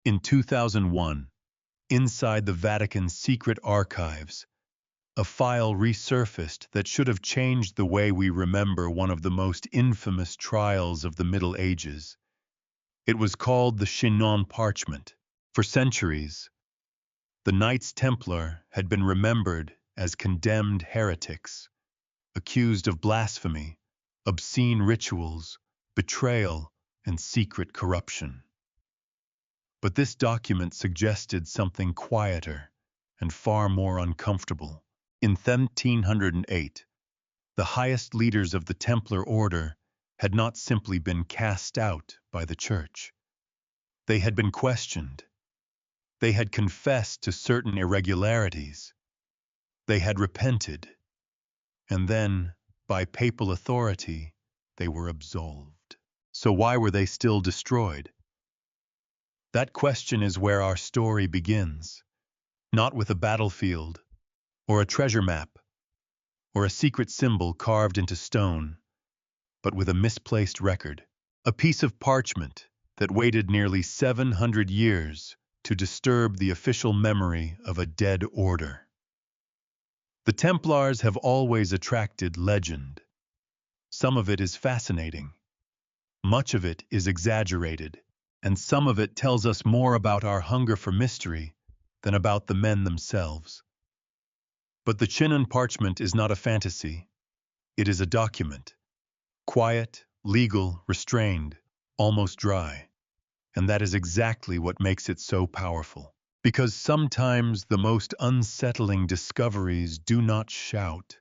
In 2001, inside the Vatican's secret archives, a file resurfaced that should have changed the way we remember one of the most infamous trials of the Middle Ages. It was called the Chinon Parchment. For centuries, the Knights Templar had been remembered as condemned heretics, accused of blasphemy, obscene rituals, betrayal, and secret corruption. But this document suggested something quieter and far more uncomfortable. In 1308, the highest leaders of the Templar order had not simply been cast out by the Church. They had been questioned. They had confessed to certain irregularities. They had repented. And then, by papal authority, they were absolved. So why were they still destroyed? That question is where our story begins. Not with a battlefield, or a treasure map, or a secret symbol carved into stone, but with a misplaced record, a piece of parchment that waited nearly 700 years to disturb the official memory of a dead order. The Templars have always attracted legend. Some of it is fascinating. Much of it is exaggerated, and some of it tells us more about our hunger for mystery than about the men themselves. But the Chinon parchment is not a fantasy. It is a document. Quiet, legal, restrained, almost dry. And that is exactly what makes it so powerful. Because sometimes the most unsettling discoveries do not shout.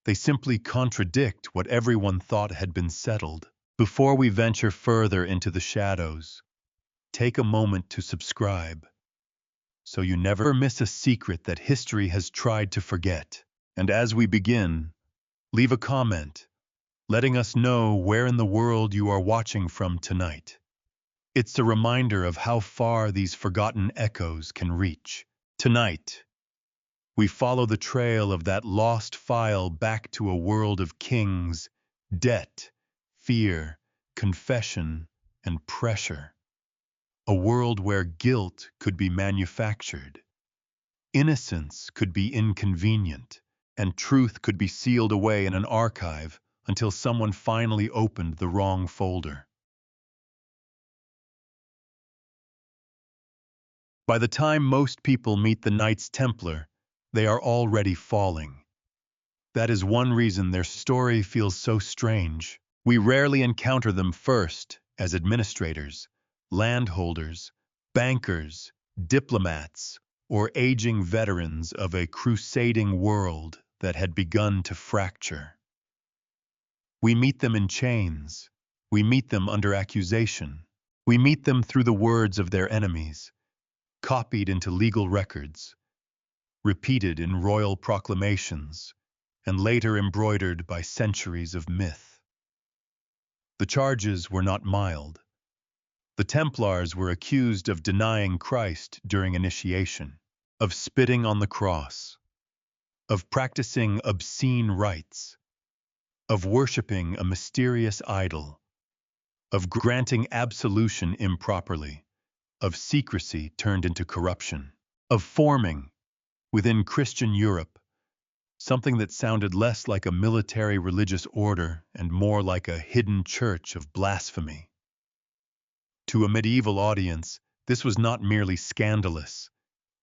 They simply contradict what everyone thought had been settled. Before we venture further into the shadows, take a moment to subscribe, so you never miss a secret that history has tried to forget. And as we begin, leave a comment, letting us know where in the world you are watching from tonight. It's a reminder of how far these forgotten echoes can reach. Tonight, we follow the trail of that lost file back to a world of kings, debt, fear, confession, and pressure. A world where guilt could be manufactured, innocence could be inconvenient, and truth could be sealed away in an archive until someone finally opened the wrong folder. By the time most people meet the Knights Templar, they are already falling. That is one reason their story feels so strange. We rarely encounter them first as administrators, landholders, bankers, diplomats, or aging veterans of a crusading world that had begun to fracture. We meet them in chains. We meet them under accusation. We meet them through the words of their enemies, copied into legal records, repeated in royal proclamations, and later embroidered by centuries of myth. The charges were not mild. The Templars were accused of denying Christ during initiation, of spitting on the cross, of practicing obscene rites, of worshiping a mysterious idol, of granting absolution improperly, of secrecy turned into corruption, of forming, within Christian Europe, something that sounded less like a military religious order and more like a hidden church of blasphemy. To a medieval audience, this was not merely scandalous,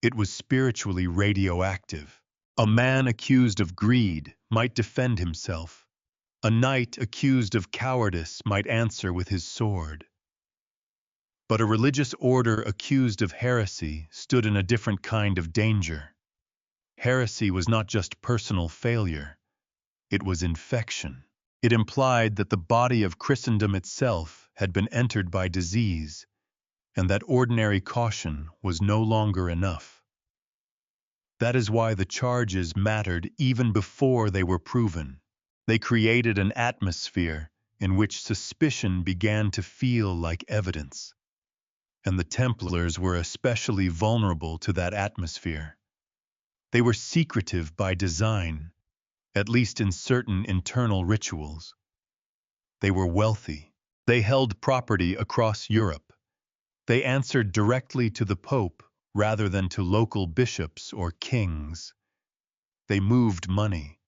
it was spiritually radioactive. A man accused of greed might defend himself. A knight accused of cowardice might answer with his sword. But a religious order accused of heresy stood in a different kind of danger. Heresy was not just personal failure, it was infection. It implied that the body of Christendom itself had been entered by disease, and that ordinary caution was no longer enough. That is why the charges mattered even before they were proven. They created an atmosphere in which suspicion began to feel like evidence. And the Templars were especially vulnerable to that atmosphere. They were secretive by design, at least in certain internal rituals. They were wealthy. They held property across Europe, They answered directly to the Pope rather than to local bishops or kings. They moved money.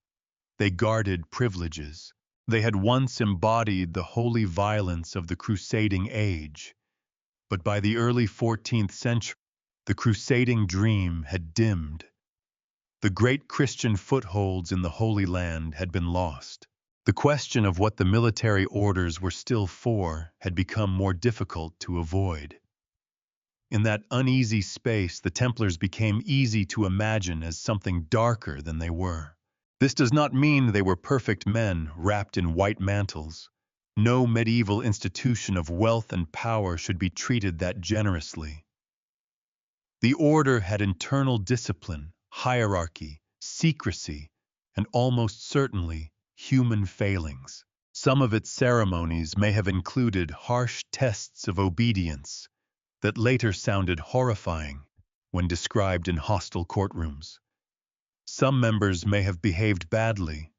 They guarded privileges. They had once embodied the holy violence of the crusading age. But by the early 14th century, the crusading dream had dimmed. The great Christian footholds in the Holy Land had been lost. The question of what the military orders were still for had become more difficult to avoid. In that uneasy space, the Templars became easy to imagine as something darker than they were. This does not mean they were perfect men wrapped in white mantles. No medieval institution of wealth and power should be treated that generously. The order had internal discipline, hierarchy, secrecy, and almost certainly human failings. Some of its ceremonies may have included harsh tests of obedience that later sounded horrifying when described in hostile courtrooms. Some members may have behaved badly.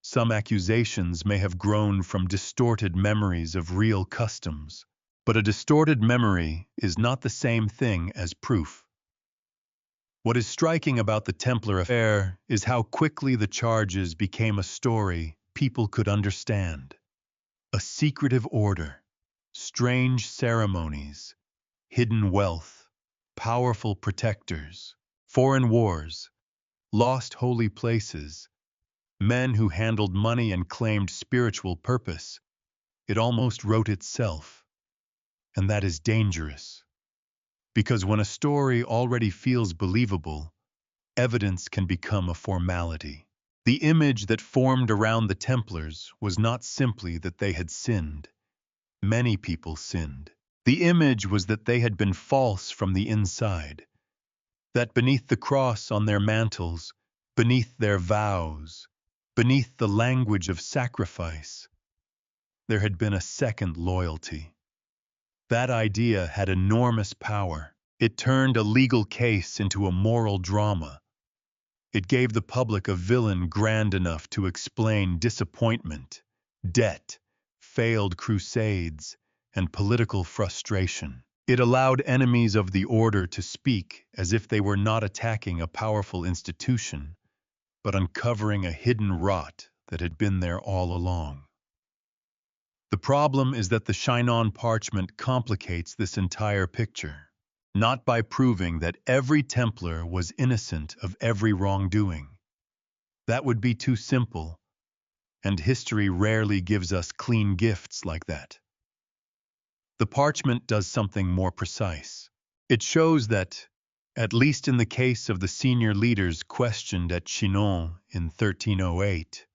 Some accusations may have grown from distorted memories of real customs. But a distorted memory is not the same thing as proof. What is striking about the Templar affair is how quickly the charges became a story people could understand. A secretive order, strange ceremonies, hidden wealth, powerful protectors, foreign wars, lost holy places, men who handled money and claimed spiritual purpose. It almost wrote itself. And that is dangerous. Because when a story already feels believable, evidence can become a formality. The image that formed around the Templars was not simply that they had sinned. Many people sinned. The image was that they had been false from the inside, that beneath the cross on their mantles, beneath their vows, beneath the language of sacrifice, there had been a second loyalty. That idea had enormous power. It turned a legal case into a moral drama. It gave the public a villain grand enough to explain disappointment, debt, failed crusades, and political frustration. It allowed enemies of the order to speak as if they were not attacking a powerful institution, but uncovering a hidden rot that had been there all along. The problem is that the Chinon parchment complicates this entire picture, not by proving that every Templar was innocent of every wrongdoing. That would be too simple, and history rarely gives us clean gifts like that. The parchment does something more precise. It shows that, at least in the case of the senior leaders questioned at Chinon in 1308,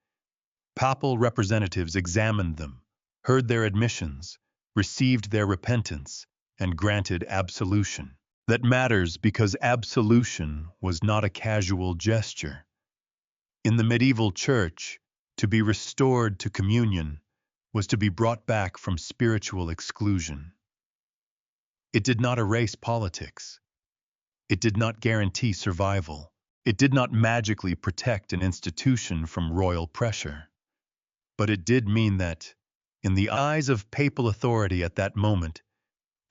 papal representatives examined them, heard their admissions, received their repentance, and granted absolution. That matters because absolution was not a casual gesture. In the medieval church, to be restored to communion was to be brought back from spiritual exclusion. It did not erase politics. It did not guarantee survival. It did not magically protect an institution from royal pressure. But it did mean that, in the eyes of papal authority at that moment,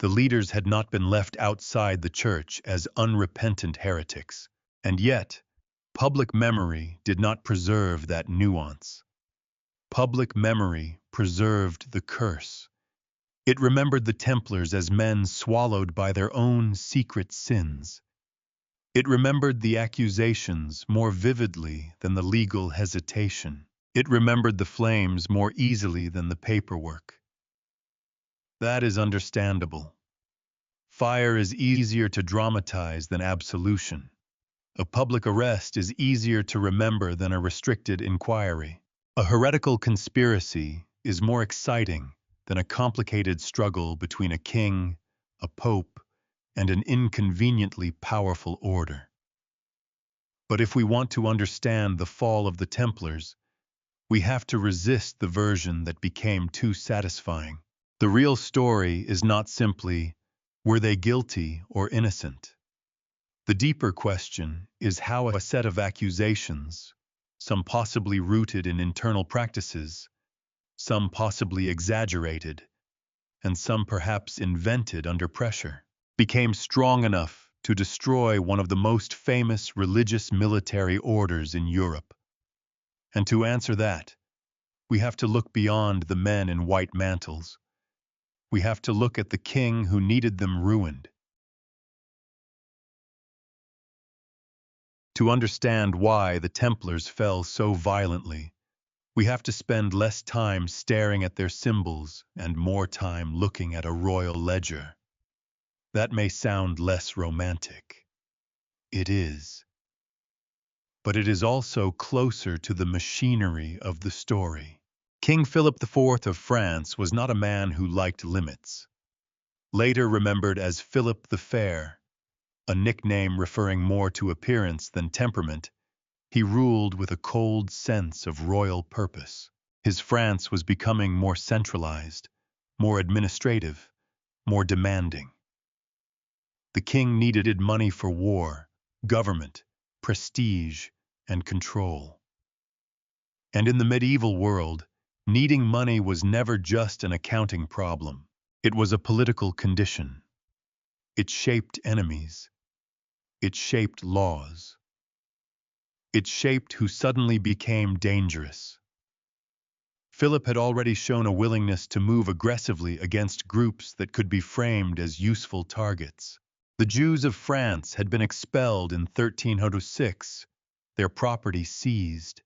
the leaders had not been left outside the church as unrepentant heretics. And yet, public memory did not preserve that nuance. Public memory preserved the curse. It remembered the Templars as men swallowed by their own secret sins. It remembered the accusations more vividly than the legal hesitation. It remembered the flames more easily than the paperwork. That is understandable. Fire is easier to dramatize than absolution. A public arrest is easier to remember than a restricted inquiry. A heretical conspiracy is more exciting than a complicated struggle between a king, a pope, and an inconveniently powerful order. But if we want to understand the fall of the Templars, we have to resist the version that became too satisfying. The real story is not simply, were they guilty or innocent? The deeper question is how a set of accusations, some possibly rooted in internal practices, some possibly exaggerated, and some perhaps invented under pressure, became strong enough to destroy one of the most famous religious military orders in Europe? And to answer that, we have to look beyond the men in white mantles. We have to look at the king who needed them ruined. To understand why the Templars fell so violently, we have to spend less time staring at their symbols and more time looking at a royal ledger. That may sound less romantic. It is. But it is also closer to the machinery of the story. King Philip IV of France was not a man who liked limits. Later remembered as Philip the Fair, a nickname referring more to appearance than temperament, he ruled with a cold sense of royal purpose. His France was becoming more centralized, more administrative, more demanding. The king needed money for war, government, prestige, and control. And in the medieval world, needing money was never just an accounting problem. It was a political condition. It shaped enemies. It shaped laws. It shaped who suddenly became dangerous. Philip had already shown a willingness to move aggressively against groups that could be framed as useful targets. The Jews of France had been expelled in 1306, their property seized.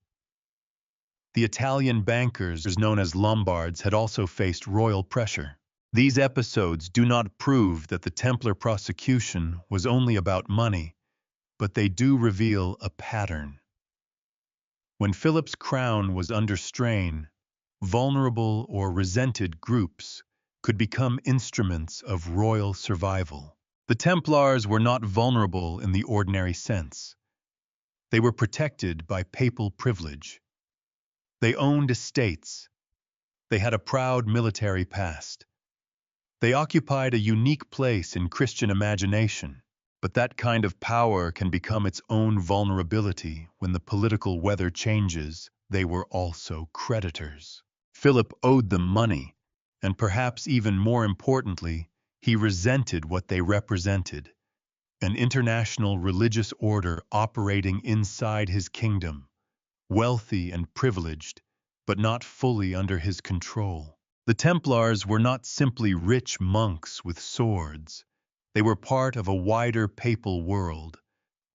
The Italian bankers, known as Lombards, had also faced royal pressure. These episodes do not prove that the Templar prosecution was only about money, but they do reveal a pattern. When Philip's crown was under strain, vulnerable or resented groups could become instruments of royal survival. The Templars were not vulnerable in the ordinary sense. They were protected by papal privilege. They owned estates. They had a proud military past. They occupied a unique place in Christian imagination. But that kind of power can become its own vulnerability when the political weather changes. They were also creditors. Philip owed them money, and perhaps even more importantly, he resented what they represented, an international religious order operating inside his kingdom, wealthy and privileged, but not fully under his control. The Templars were not simply rich monks with swords. They were part of a wider papal world,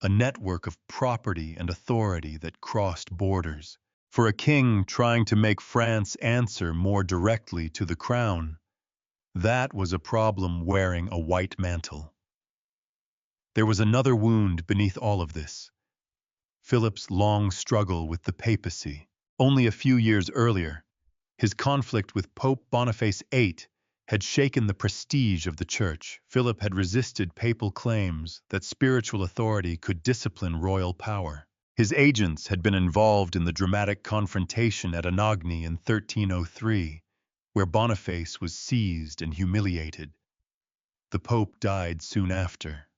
a network of property and authority that crossed borders. For a king trying to make France answer more directly to the crown, that was a problem wearing a white mantle. There was another wound beneath all of this: Philip's long struggle with the papacy. Only a few years earlier, his conflict with Pope Boniface VIII had shaken the prestige of the Church. Philip had resisted papal claims that spiritual authority could discipline royal power. His agents had been involved in the dramatic confrontation at Anagni in 1303, where Boniface was seized and humiliated. The Pope died soon after.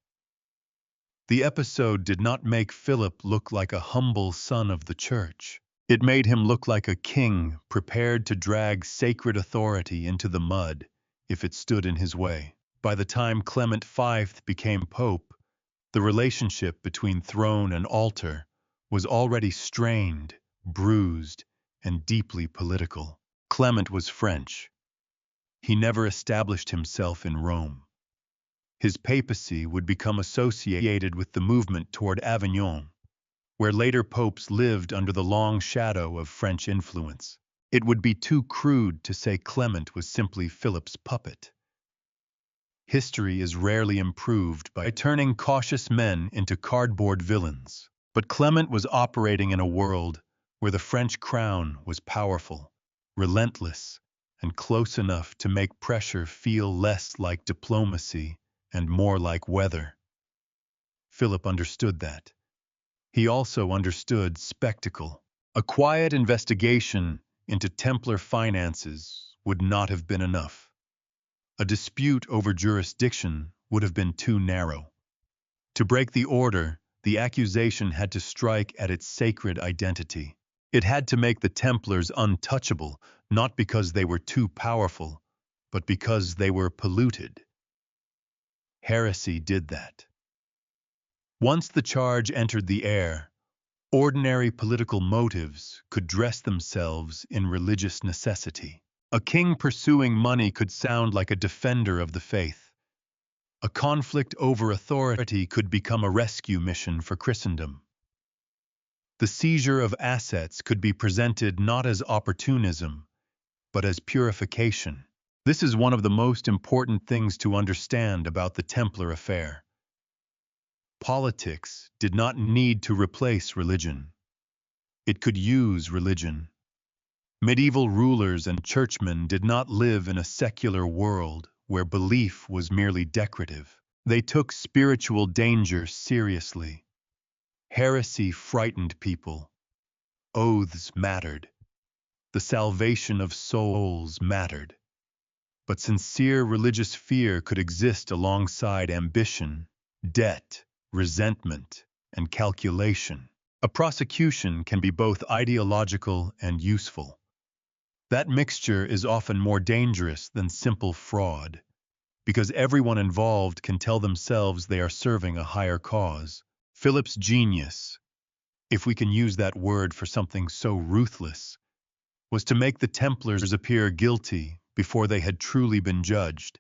The episode did not make Philip look like a humble son of the Church. It made him look like a king prepared to drag sacred authority into the mud if it stood in his way. By the time Clement V became pope, the relationship between throne and altar was already strained, bruised, and deeply political. Clement was French. He never established himself in Rome. His papacy would become associated with the movement toward Avignon, where later popes lived under the long shadow of French influence. It would be too crude to say Clement was simply Philip's puppet. History is rarely improved by turning cautious men into cardboard villains. But Clement was operating in a world where the French crown was powerful, relentless, and close enough to make pressure feel less like diplomacy and more like weather. Philip understood that. He also understood spectacle. A quiet investigation into Templar finances would not have been enough. A dispute over jurisdiction would have been too narrow. To break the order, the accusation had to strike at its sacred identity. It had to make the Templars untouchable, not because they were too powerful, but because they were polluted. Heresy did that. Once the charge entered the air, ordinary political motives could dress themselves in religious necessity. A king pursuing money could sound like a defender of the faith. A conflict over authority could become a rescue mission for Christendom. The seizure of assets could be presented not as opportunism, but as purification. This is one of the most important things to understand about the Templar affair. Politics did not need to replace religion. It could use religion. Medieval rulers and churchmen did not live in a secular world where belief was merely decorative. They took spiritual danger seriously. Heresy frightened people. Oaths mattered. The salvation of souls mattered. But sincere religious fear could exist alongside ambition, debt, resentment, and calculation. A prosecution can be both ideological and useful. That mixture is often more dangerous than simple fraud, because everyone involved can tell themselves they are serving a higher cause. Philip's genius, if we can use that word for something so ruthless, was to make the Templars appear guilty before they had truly been judged.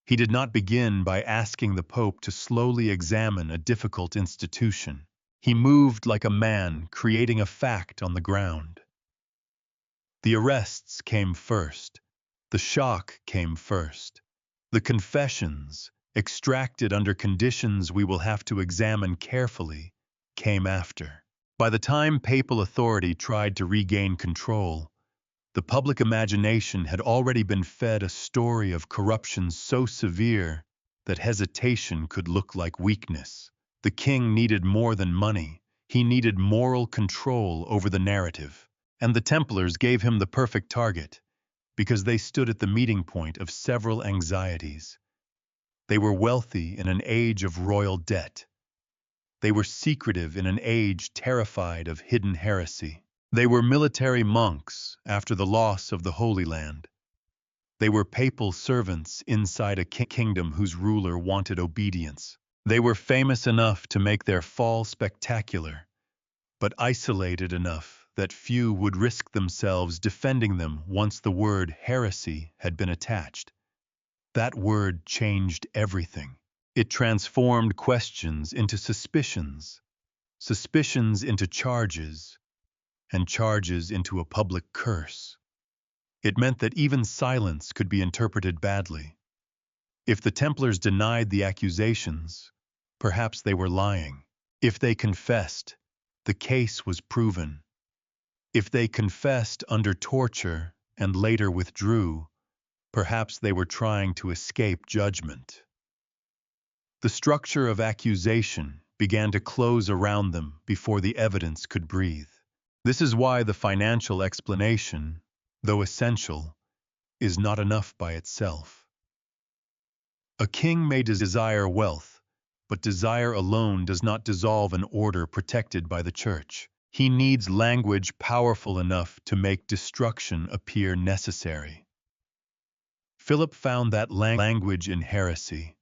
He did not begin by asking the Pope to slowly examine a difficult institution. He moved like a man creating a fact on the ground. The arrests came first. The shock came first. The confessions, extracted under conditions we will have to examine carefully, came after. By the time papal authority tried to regain control, the public imagination had already been fed a story of corruption so severe that hesitation could look like weakness. The king needed more than money. He needed moral control over the narrative. And the Templars gave him the perfect target, because they stood at the meeting point of several anxieties. They were wealthy in an age of royal debt. They were secretive in an age terrified of hidden heresy. They were military monks after the loss of the Holy Land. They were papal servants inside a kingdom whose ruler wanted obedience. They were famous enough to make their fall spectacular, but isolated enough that few would risk themselves defending them once the word heresy had been attached. That word changed everything. It transformed questions into suspicions, suspicions into charges, and charges into a public curse. It meant that even silence could be interpreted badly. If the Templars denied the accusations, perhaps they were lying. If they confessed, the case was proven. If they confessed under torture and later withdrew, perhaps they were trying to escape judgment. The structure of accusation began to close around them before the evidence could breathe. This is why the financial explanation, though essential, is not enough by itself. A king may desire wealth, but desire alone does not dissolve an order protected by the Church. He needs language powerful enough to make destruction appear necessary. Philip found that language in heresy.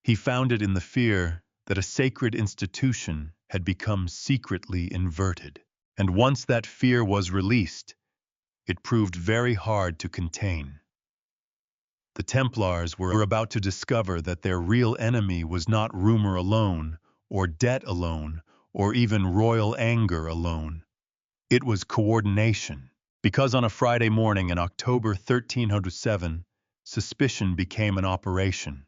He found it in the fear that a sacred institution had become secretly inverted. And once that fear was released, it proved very hard to contain. The Templars were about to discover that their real enemy was not rumor alone, or debt alone, or even royal anger alone. It was coordination, because on a Friday morning in October 1307, suspicion became an operation.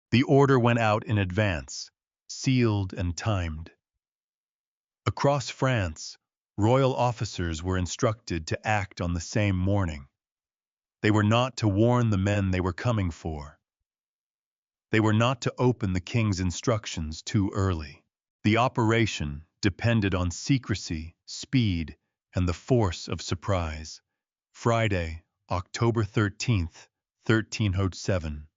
The order went out in advance, sealed and timed. Across France, royal officers were instructed to act on the same morning. They were not to warn the men they were coming for. They were not to open the king's instructions too early. The operation depended on secrecy, speed, and the force of surprise. Friday, October 13th, 1307.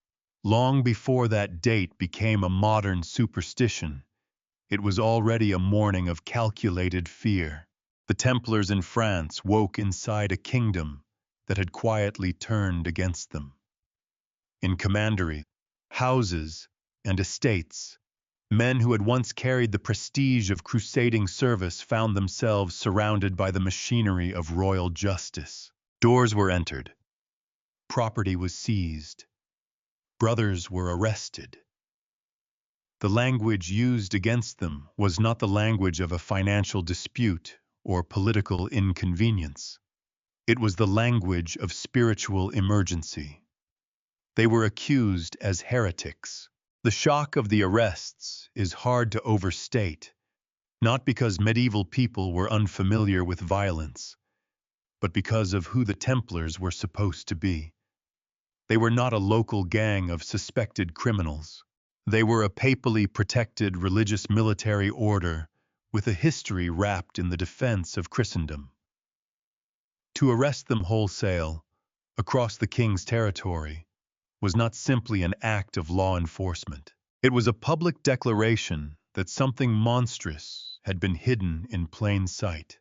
Long before that date became a modern superstition, it was already a morning of calculated fear. The Templars in France woke inside a kingdom that had quietly turned against them. In commandery, houses, and estates, men who had once carried the prestige of crusading service found themselves surrounded by the machinery of royal justice. Doors were entered. Property was seized. Brothers were arrested. The language used against them was not the language of a financial dispute or political inconvenience. It was the language of spiritual emergency. They were accused as heretics. The shock of the arrests is hard to overstate, not because medieval people were unfamiliar with violence, but because of who the Templars were supposed to be. They were not a local gang of suspected criminals. They were a papally protected religious military order with a history wrapped in the defense of Christendom. To arrest them wholesale, across the king's territory, was not simply an act of law enforcement. It was a public declaration that something monstrous had been hidden in plain sight.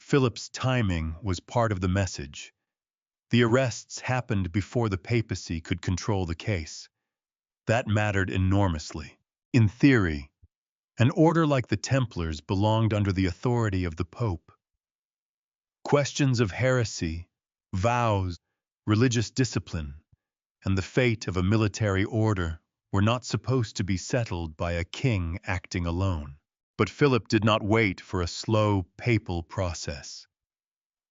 Philip's timing was part of the message. The arrests happened before the papacy could control the case. That mattered enormously. In theory, an order like the Templars belonged under the authority of the Pope. Questions of heresy, vows, religious discipline, and the fate of a military order were not supposed to be settled by a king acting alone. But Philip did not wait for a slow papal process.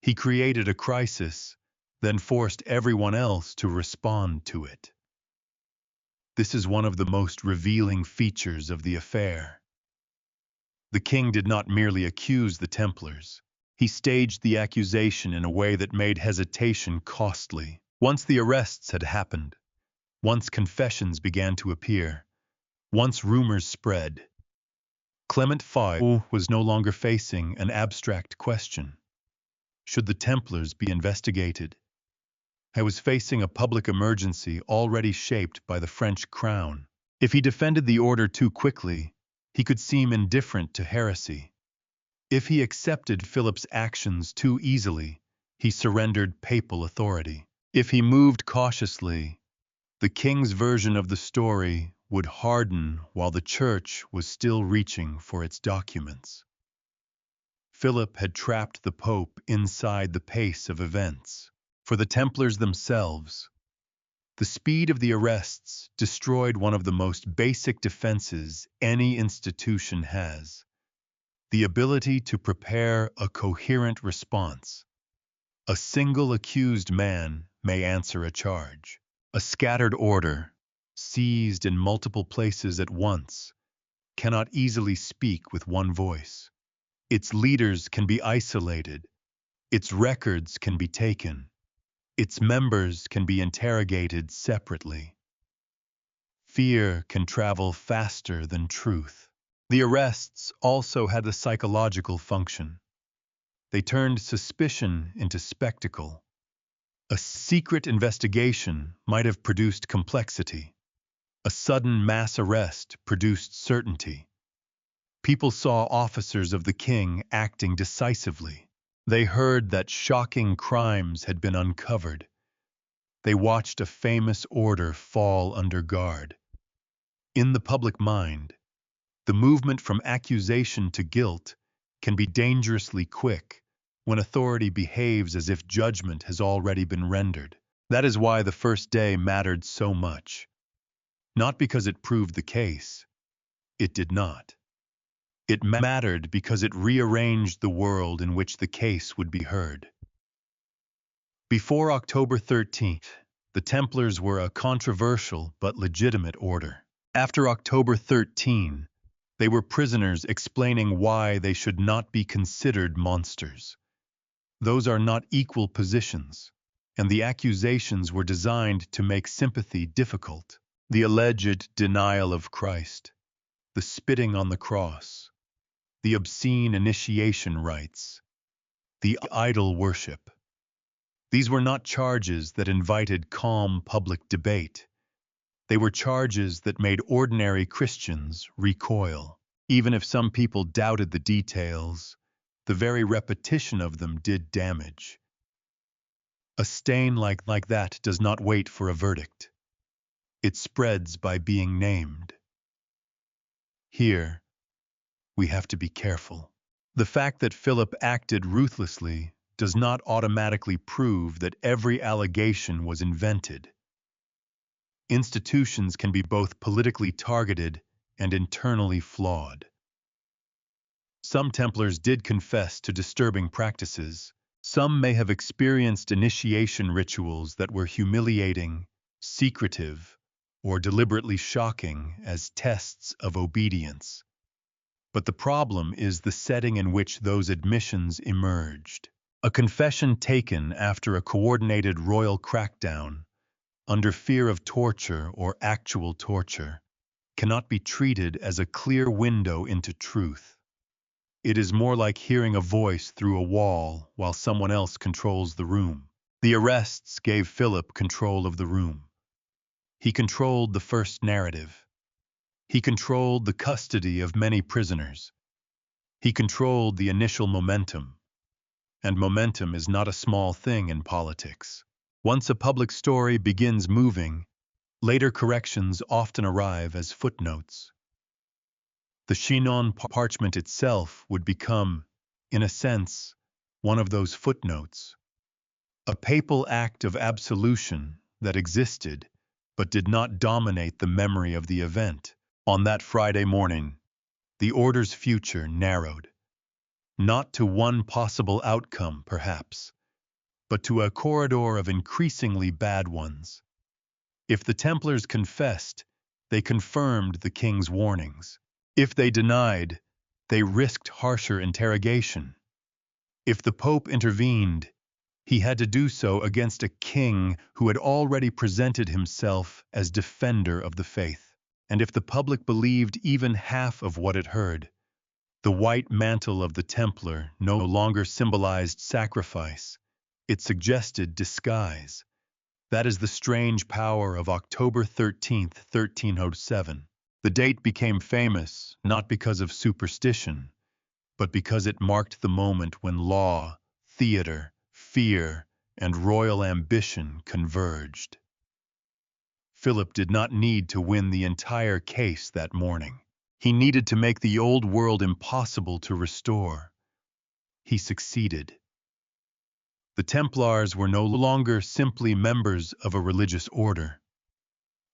He created a crisis, then forced everyone else to respond to it. This is one of the most revealing features of the affair. The king did not merely accuse the Templars. He staged the accusation in a way that made hesitation costly. Once the arrests had happened, once confessions began to appear, once rumors spread, Clement V was no longer facing an abstract question. Should the Templars be investigated? He was facing a public emergency already shaped by the French crown. If he defended the order too quickly, he could seem indifferent to heresy. If he accepted Philip's actions too easily, he surrendered papal authority. If he moved cautiously, the king's version of the story would harden while the church was still reaching for its documents. Philip had trapped the Pope inside the pace of events. For the Templars themselves, the speed of the arrests destroyed one of the most basic defenses any institution has: the ability to prepare a coherent response. A single accused man may answer a charge. A scattered order, seized in multiple places at once, cannot easily speak with one voice. Its leaders can be isolated. Its records can be taken. Its members can be interrogated separately. Fear can travel faster than truth. The arrests also had a psychological function. They turned suspicion into spectacle. A secret investigation might have produced complexity. A sudden mass arrest produced certainty. People saw officers of the king acting decisively. They heard that shocking crimes had been uncovered. They watched a famous order fall under guard. In the public mind, the movement from accusation to guilt can be dangerously quick when authority behaves as if judgment has already been rendered. That is why the first day mattered so much. Not because it proved the case. It did not. It mattered because it rearranged the world in which the case would be heard. Before October 13th, the Templars were a controversial but legitimate order. After October 13, they were prisoners explaining why they should not be considered monsters. Those are not equal positions, and the accusations were designed to make sympathy difficult. The alleged denial of Christ, the spitting on the cross, the obscene initiation rites, the idol worship. These were not charges that invited calm public debate. They were charges that made ordinary Christians recoil. Even if some people doubted the details, The very repetition of them did damage. A stain like that does not wait for a verdict. It spreads by being named. Here, we have to be careful. The fact that Philip acted ruthlessly does not automatically prove that every allegation was invented. Institutions can be both politically targeted and internally flawed. Some Templars did confess to disturbing practices. Some may have experienced initiation rituals that were humiliating, secretive, or deliberately shocking as tests of obedience. But the problem is the setting in which those admissions emerged. A confession taken after a coordinated royal crackdown, under fear of torture or actual torture, cannot be treated as a clear window into truth. It is more like hearing a voice through a wall while someone else controls the room. The arrests gave Philip control of the room. He controlled the first narrative. He controlled the custody of many prisoners. He controlled the initial momentum. And momentum is not a small thing in politics. Once a public story begins moving, later corrections often arrive as footnotes. The Chinon parchment itself would become, in a sense, one of those footnotes. A papal act of absolution that existed but did not dominate the memory of the event. On that Friday morning, the order's future narrowed. Not to one possible outcome, perhaps, but to a corridor of increasingly bad ones. If the Templars confessed, they confirmed the king's warnings. If they denied, they risked harsher interrogation. If the Pope intervened, he had to do so against a king who had already presented himself as defender of the faith. And if the public believed even half of what it heard, the white mantle of the Templar no longer symbolized sacrifice. It suggested disguise. That is the strange power of October 13th, 1307. The date became famous not because of superstition, but because it marked the moment when law, theater, fear, and royal ambition converged. Philip did not need to win the entire case that morning. He needed to make the old world impossible to restore. He succeeded. The Templars were no longer simply members of a religious order.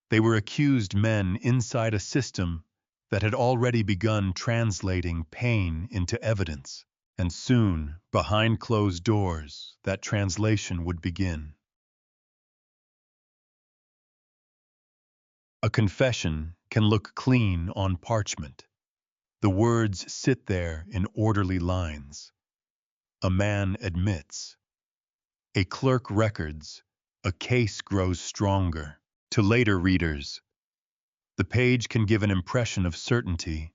They were accused men inside a system that had already begun translating pain into evidence. And soon, behind closed doors, that translation would begin. A confession can look clean on parchment. The words sit there in orderly lines. A man admits. A clerk records. A case grows stronger. To later readers, the page can give an impression of certainty,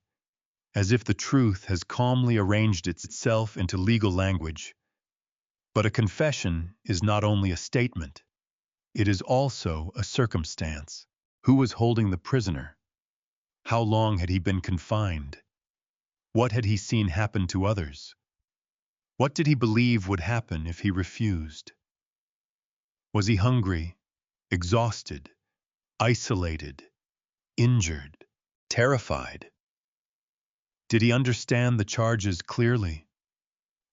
as if the truth has calmly arranged itself into legal language. But a confession is not only a statement, it is also a circumstance. Who was holding the prisoner? How long had he been confined? What had he seen happen to others? What did he believe would happen if he refused? Was he hungry, exhausted, isolated, injured, terrified? Did he understand the charges clearly?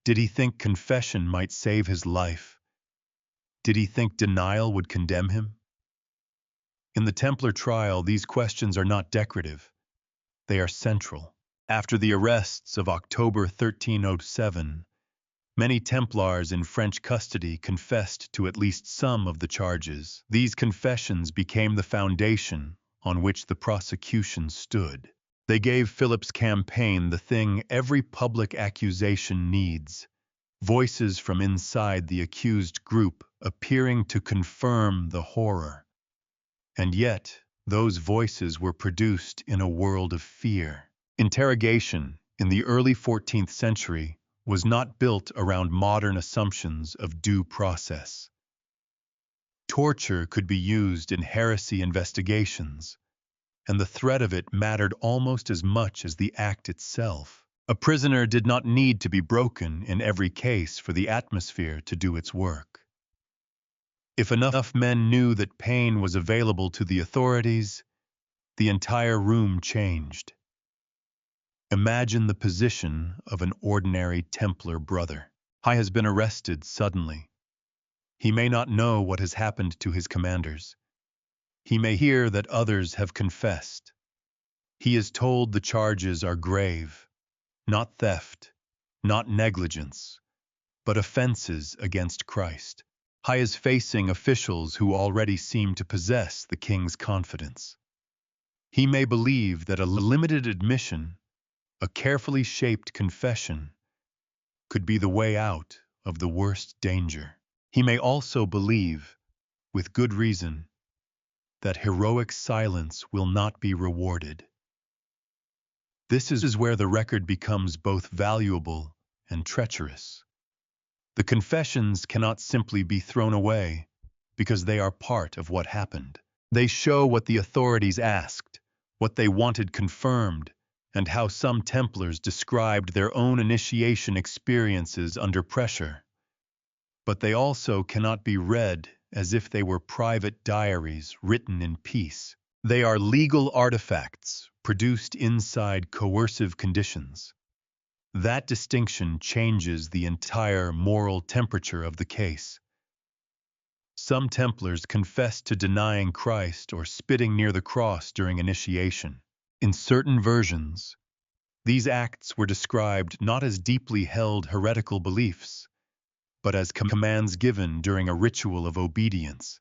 Did he think confession might save his life? Did he think denial would condemn him? In the Templar trial, these questions are not decorative. They are central. After the arrests of October 1307, many Templars in French custody confessed to at least some of the charges. These confessions became the foundation on which the prosecution stood. They gave Philip's campaign the thing every public accusation needs: voices from inside the accused group appearing to confirm the horror. And yet, those voices were produced in a world of fear. Interrogation, in the early 14th century, was not built around modern assumptions of due process. Torture could be used in heresy investigations, and the threat of it mattered almost as much as the act itself. A prisoner did not need to be broken in every case for the atmosphere to do its work. If enough men knew that pain was available to the authorities, the entire room changed. Imagine the position of an ordinary Templar brother. He has been arrested suddenly. He may not know what has happened to his commanders. He may hear that others have confessed. He is told the charges are grave, not theft, not negligence, but offenses against Christ. He is facing officials who already seem to possess the king's confidence. He may believe that a limited admission, a carefully shaped confession, could be the way out of the worst danger. He may also believe, with good reason, that heroic silence will not be rewarded. This is where the record becomes both valuable and treacherous. The confessions cannot simply be thrown away because they are part of what happened. They show what the authorities asked, what they wanted confirmed, and how some Templars described their own initiation experiences under pressure. But they also cannot be read as if they were private diaries written in peace. They are legal artifacts produced inside coercive conditions. That distinction changes the entire moral temperature of the case. Some Templars confessed to denying Christ or spitting near the cross during initiation. In certain versions, these acts were described not as deeply held heretical beliefs, but as commands given during a ritual of obedience.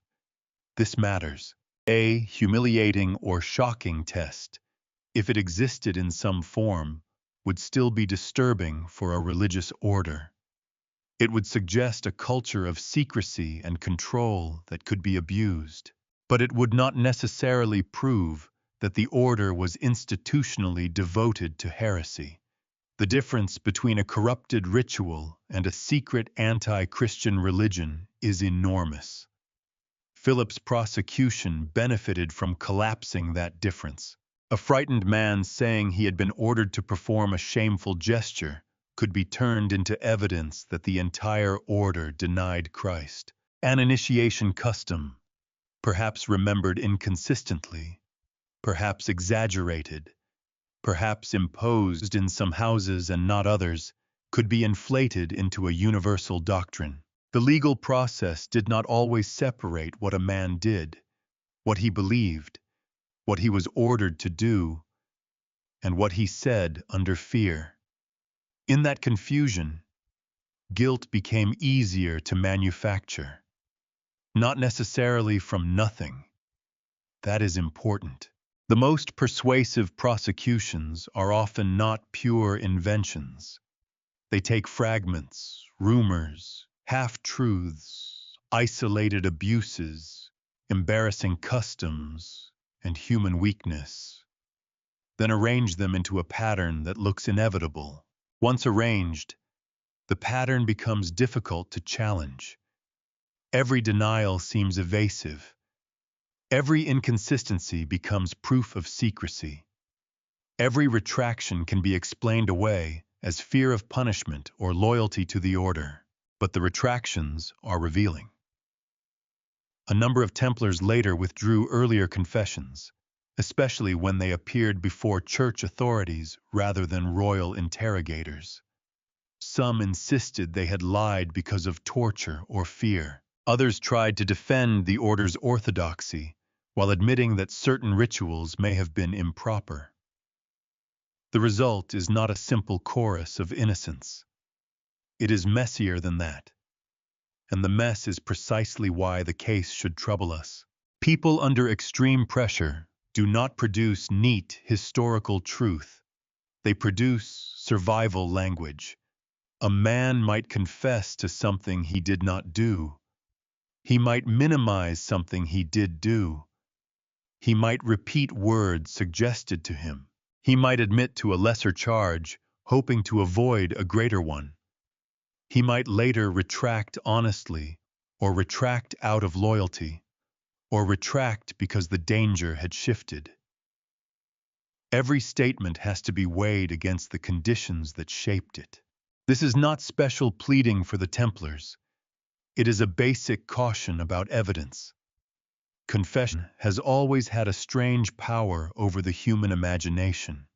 This matters. A humiliating or shocking test, if it existed in some form, would still be disturbing for a religious order. It would suggest a culture of secrecy and control that could be abused, but it would not necessarily prove that the order was institutionally devoted to heresy. The difference between a corrupted ritual and a secret anti-Christian religion is enormous. Philip's prosecution benefited from collapsing that difference. A frightened man saying he had been ordered to perform a shameful gesture could be turned into evidence that the entire order denied Christ. An initiation custom, perhaps remembered inconsistently, perhaps exaggerated, perhaps imposed in some houses and not others, could be inflated into a universal doctrine. The legal process did not always separate what a man did, what he believed, what he was ordered to do, and what he said under fear. In that confusion, guilt became easier to manufacture. Not necessarily from nothing. That is important. The most persuasive prosecutions are often not pure inventions. They take fragments, rumors, half-truths, isolated abuses, embarrassing customs, and human weakness, then arrange them into a pattern that looks inevitable. Once arranged, the pattern becomes difficult to challenge. Every denial seems evasive. Every inconsistency becomes proof of secrecy. Every retraction can be explained away as fear of punishment or loyalty to the order, but the retractions are revealing. A number of Templars later withdrew earlier confessions, especially when they appeared before church authorities rather than royal interrogators. Some insisted they had lied because of torture or fear. Others tried to defend the order's orthodoxy, while admitting that certain rituals may have been improper. The result is not a simple chorus of innocence. It is messier than that. And the mess is precisely why the case should trouble us. People under extreme pressure do not produce neat historical truth. They produce survival language. A man might confess to something he did not do. He might minimize something he did do. He might repeat words suggested to him. He might admit to a lesser charge, hoping to avoid a greater one. He might later retract honestly, or retract out of loyalty, or retract because the danger had shifted. Every statement has to be weighed against the conditions that shaped it. This is not special pleading for the Templars. It is a basic caution about evidence. Confession has always had a strange power over the human imagination.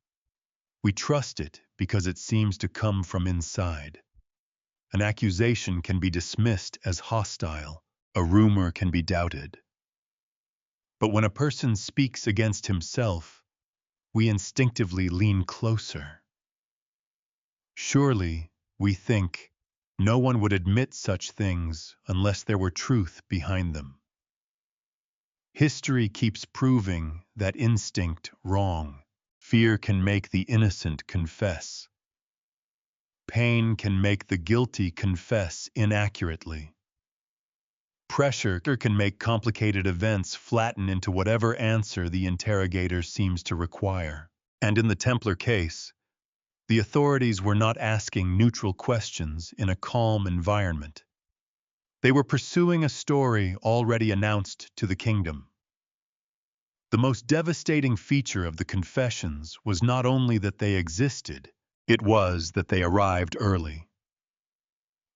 We trust it because it seems to come from inside. An accusation can be dismissed as hostile. A rumor can be doubted. But when a person speaks against himself, we instinctively lean closer. Surely, we think, no one would admit such things unless there were truth behind them. History keeps proving that instinct wrong. Fear can make the innocent confess. Pain can make the guilty confess inaccurately. Pressure can make complicated events flatten into whatever answer the interrogator seems to require. And in the Templar case, the authorities were not asking neutral questions in a calm environment. They were pursuing a story already announced to the kingdom. The most devastating feature of the confessions was not only that they existed, it was that they arrived early.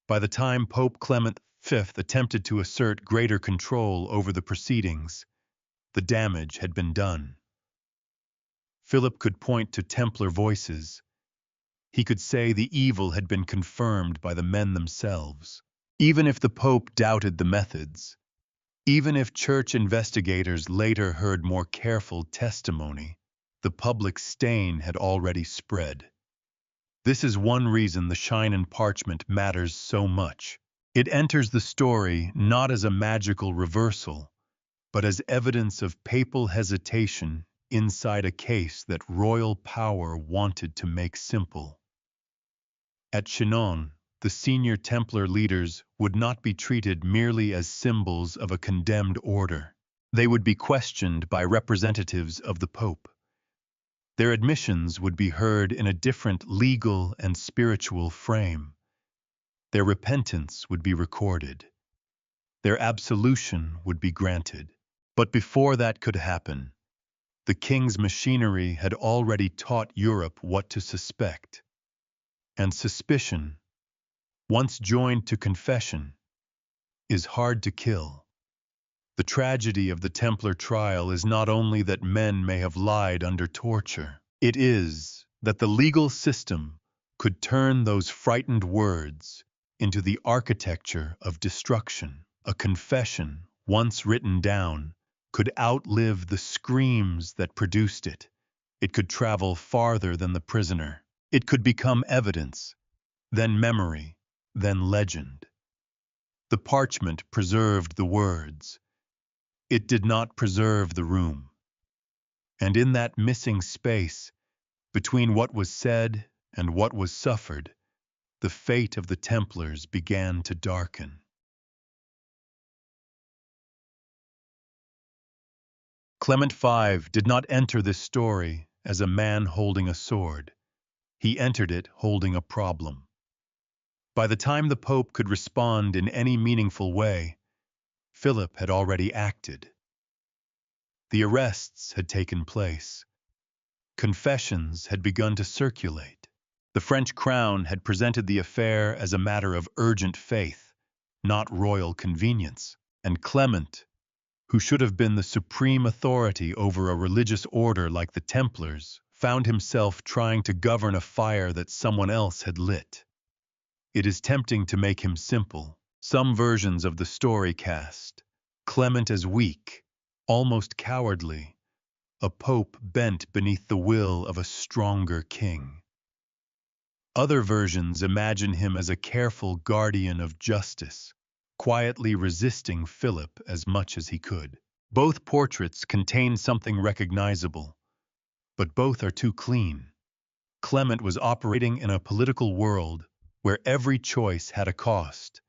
By the time Pope Clement V attempted to assert greater control over the proceedings, the damage had been done. Philip could point to Templar voices. He could say the evil had been confirmed by the men themselves. Even if the Pope doubted the methods, even if church investigators later heard more careful testimony, the public stain had already spread. This is one reason the Chinon Parchment matters so much. It enters the story not as a magical reversal, but as evidence of papal hesitation inside a case that royal power wanted to make simple. At Chinon, the senior Templar leaders would not be treated merely as symbols of a condemned order. They would be questioned by representatives of the Pope. Their admissions would be heard in a different legal and spiritual frame. Their repentance would be recorded. Their absolution would be granted. But before that could happen, the king's machinery had already taught Europe what to suspect. And suspicion, once joined to confession, is hard to kill. The tragedy of the Templar trial is not only that men may have lied under torture, it is that the legal system could turn those frightened words into the architecture of destruction. A confession, once written down, could outlive the screams that produced it. It could travel farther than the prisoner. It could become evidence, then memory, then legend. The parchment preserved the words. It did not preserve the room. And in that missing space, between what was said and what was suffered, the fate of the Templars began to darken. Clement V did not enter this story as a man holding a sword. He entered it holding a problem. By the time the Pope could respond in any meaningful way, Philip had already acted. The arrests had taken place. Confessions had begun to circulate. The French crown had presented the affair as a matter of urgent faith, not royal convenience. And Clement, who should have been the supreme authority over a religious order like the Templars, found himself trying to govern a fire that someone else had lit. It is tempting to make him simple. Some versions of the story cast Clement as weak, almost cowardly, a pope bent beneath the will of a stronger king. Other versions imagine him as a careful guardian of justice, quietly resisting Philip as much as he could. Both portraits contain something recognizable, but both are too clean. Clement was operating in a political world where every choice had a cost,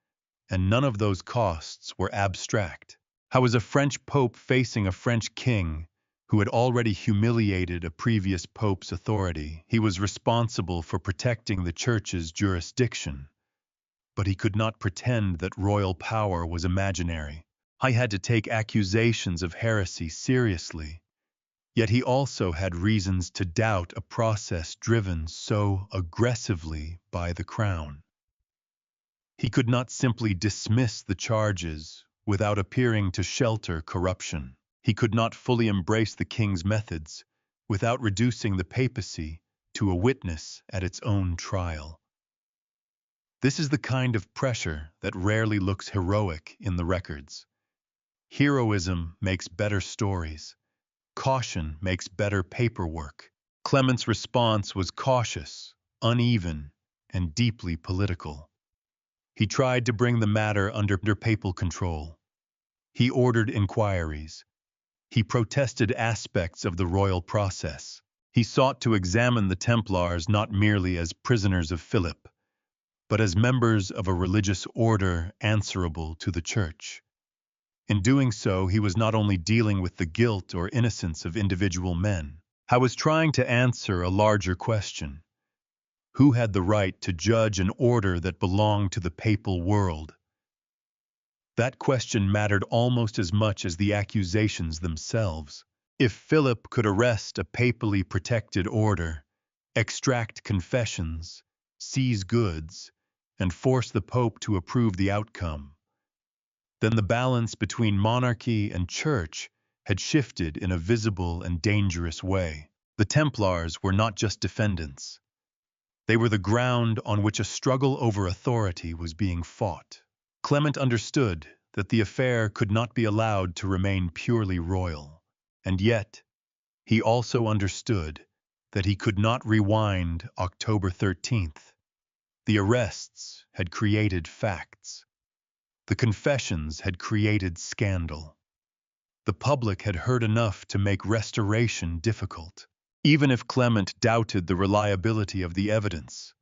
and none of those costs were abstract. How was a French pope facing a French king who had already humiliated a previous pope's authority? He was responsible for protecting the church's jurisdiction, but he could not pretend that royal power was imaginary. I had to take accusations of heresy seriously, Yet he also had reasons to doubt a process driven so aggressively by the crown. He could not simply dismiss the charges without appearing to shelter corruption. He could not fully embrace the king's methods without reducing the papacy to a witness at its own trial. This is the kind of pressure that rarely looks heroic in the records. Heroism makes better stories. Caution makes better paperwork. Clement's response was cautious, uneven, and deeply political. He tried to bring the matter under papal control. He ordered inquiries. He protested aspects of the royal process. He sought to examine the Templars not merely as prisoners of Philip, but as members of a religious order answerable to the Church. In doing so, he was not only dealing with the guilt or innocence of individual men. He was trying to answer a larger question. Who had the right to judge an order that belonged to the papal world? That question mattered almost as much as the accusations themselves. If Philip could arrest a papally protected order, extract confessions, seize goods, and force the Pope to approve the outcome, then the balance between monarchy and church had shifted in a visible and dangerous way. The Templars were not just defendants. They were the ground on which a struggle over authority was being fought. Clement understood that the affair could not be allowed to remain purely royal, and yet he also understood that he could not rewind October 13th. The arrests had created facts. The confessions had created scandal. The public had heard enough to make restoration difficult. Even if Clement doubted the reliability of the evidence,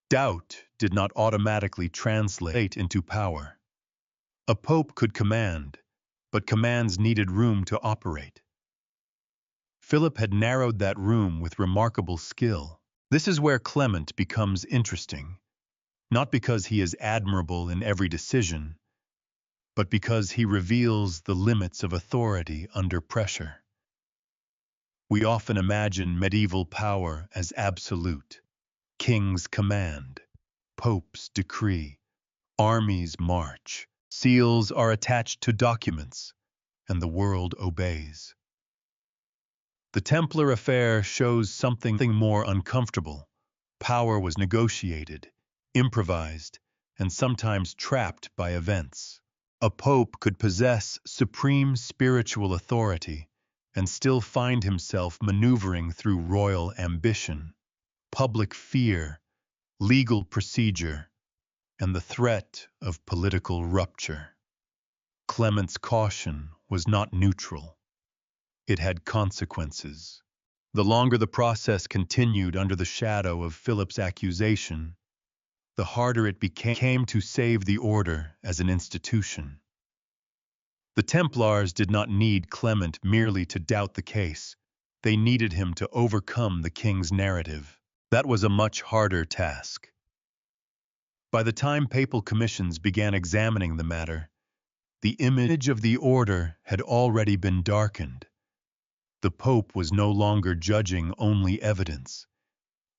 doubt did not automatically translate into power. A pope could command, but commands needed room to operate. Philip had narrowed that room with remarkable skill. This is where Clement becomes interesting, not because he is admirable in every decision, but because he reveals the limits of authority under pressure. We often imagine medieval power as absolute. King's command, Pope's decree, armies march, seals are attached to documents, and the world obeys. The Templar affair shows something more uncomfortable. Power was negotiated, improvised, and sometimes trapped by events. A pope could possess supreme spiritual authority and still find himself maneuvering through royal ambition, public fear, legal procedure, and the threat of political rupture. Clement's caution was not neutral. It had consequences. The longer the process continued under the shadow of Philip's accusation, the harder it became to save the order as an institution. The Templars did not need Clement merely to doubt the case. They needed him to overcome the king's narrative. That was a much harder task. By the time papal commissions began examining the matter, the image of the order had already been darkened. The Pope was no longer judging only evidence.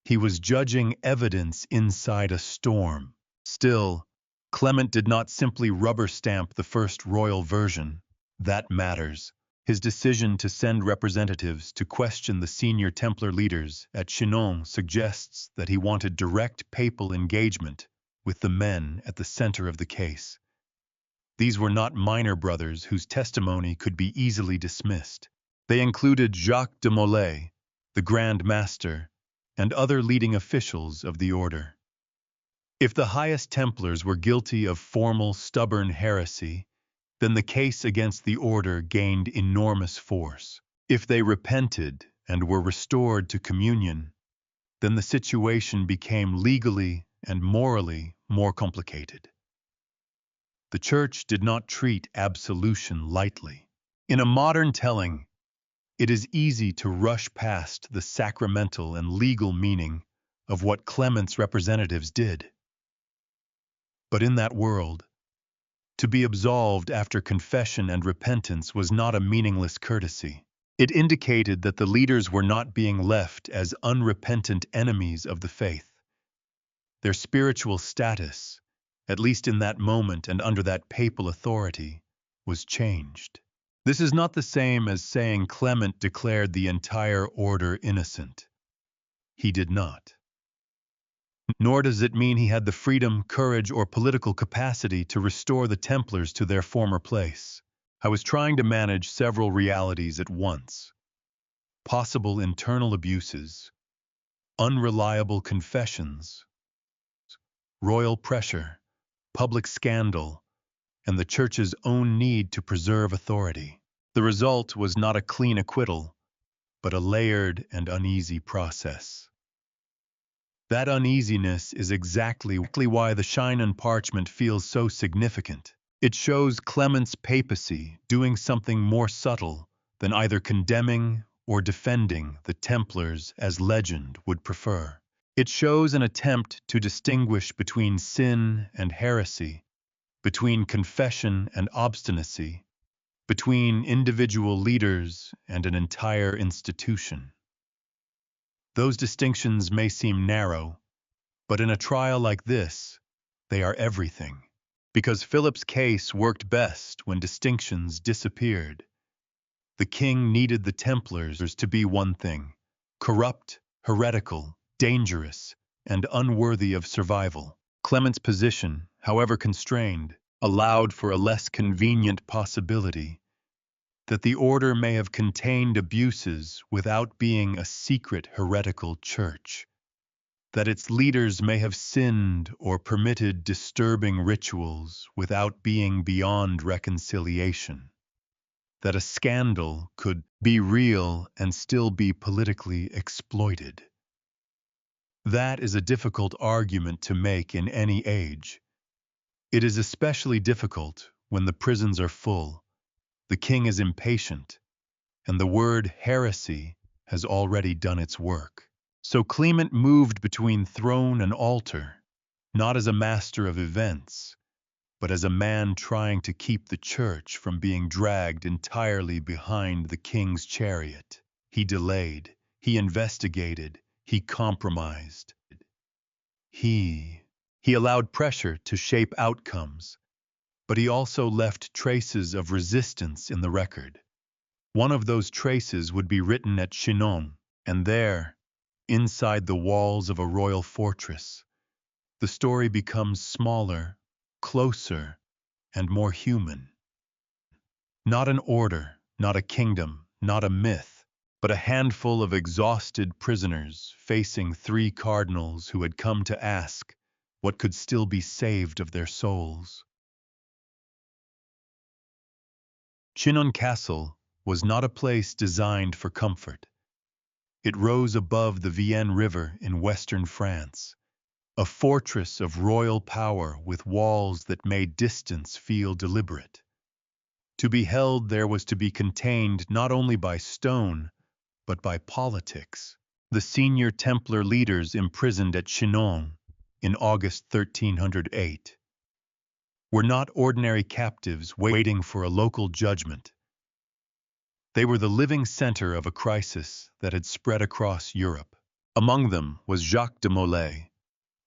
He was judging evidence inside a storm. Still, Clement did not simply rubber stamp the first royal version. That matters. His decision to send representatives to question the senior Templar leaders at Chinon suggests that he wanted direct papal engagement with the men at the center of the case. These were not minor brothers whose testimony could be easily dismissed. They included Jacques de Molay, the Grand Master, and other leading officials of the order. If the highest Templars were guilty of formal, stubborn heresy, then the case against the order gained enormous force. If they repented and were restored to communion, then the situation became legally and morally more complicated. The Church did not treat absolution lightly. In a modern telling, it is easy to rush past the sacramental and legal meaning of what Clement's representatives did. But in that world, to be absolved after confession and repentance was not a meaningless courtesy. It indicated that the leaders were not being left as unrepentant enemies of the faith. Their spiritual status, at least in that moment and under that papal authority, was changed. This is not the same as saying Clement declared the entire order innocent. He did not. Nor does it mean he had the freedom, courage, or political capacity to restore the Templars to their former place. I was trying to manage several realities at once. Possible internal abuses, unreliable confessions, royal pressure, public scandal, and the Church's own need to preserve authority. The result was not a clean acquittal, but a layered and uneasy process. That uneasiness is exactly why the Chinon Parchment feels so significant. It shows Clement's papacy doing something more subtle than either condemning or defending the Templars as legend would prefer. It shows an attempt to distinguish between sin and heresy, between confession and obstinacy, between individual leaders and an entire institution. Those distinctions may seem narrow, but in a trial like this, they are everything. Because Philip's case worked best when distinctions disappeared. The king needed the Templars to be one thing: corrupt, heretical, dangerous, and unworthy of survival. Clement's position, however constrained, allowed for a less convenient possibility that the order may have contained abuses without being a secret heretical church, that its leaders may have sinned or permitted disturbing rituals without being beyond reconciliation, that a scandal could be real and still be politically exploited. That is a difficult argument to make in any age. It is especially difficult when the prisons are full, the king is impatient, and the word heresy has already done its work. So Clement moved between throne and altar, not as a master of events, but as a man trying to keep the church from being dragged entirely behind the king's chariot. He delayed, he investigated, he compromised. He allowed pressure to shape outcomes, but he also left traces of resistance in the record. One of those traces would be written at Chinon, and there, inside the walls of a royal fortress, the story becomes smaller, closer, and more human. Not an order, not a kingdom, not a myth, but a handful of exhausted prisoners facing three cardinals who had come to ask what could still be saved of their souls. Chinon Castle was not a place designed for comfort. It rose above the Vienne River in western France, a fortress of royal power with walls that made distance feel deliberate. To be held there was to be contained not only by stone, but by politics. The senior Templar leaders imprisoned at Chinon in August 1308 were not ordinary captives waiting for a local judgment. They were the living center of a crisis that had spread across Europe. Among them was Jacques de Molay,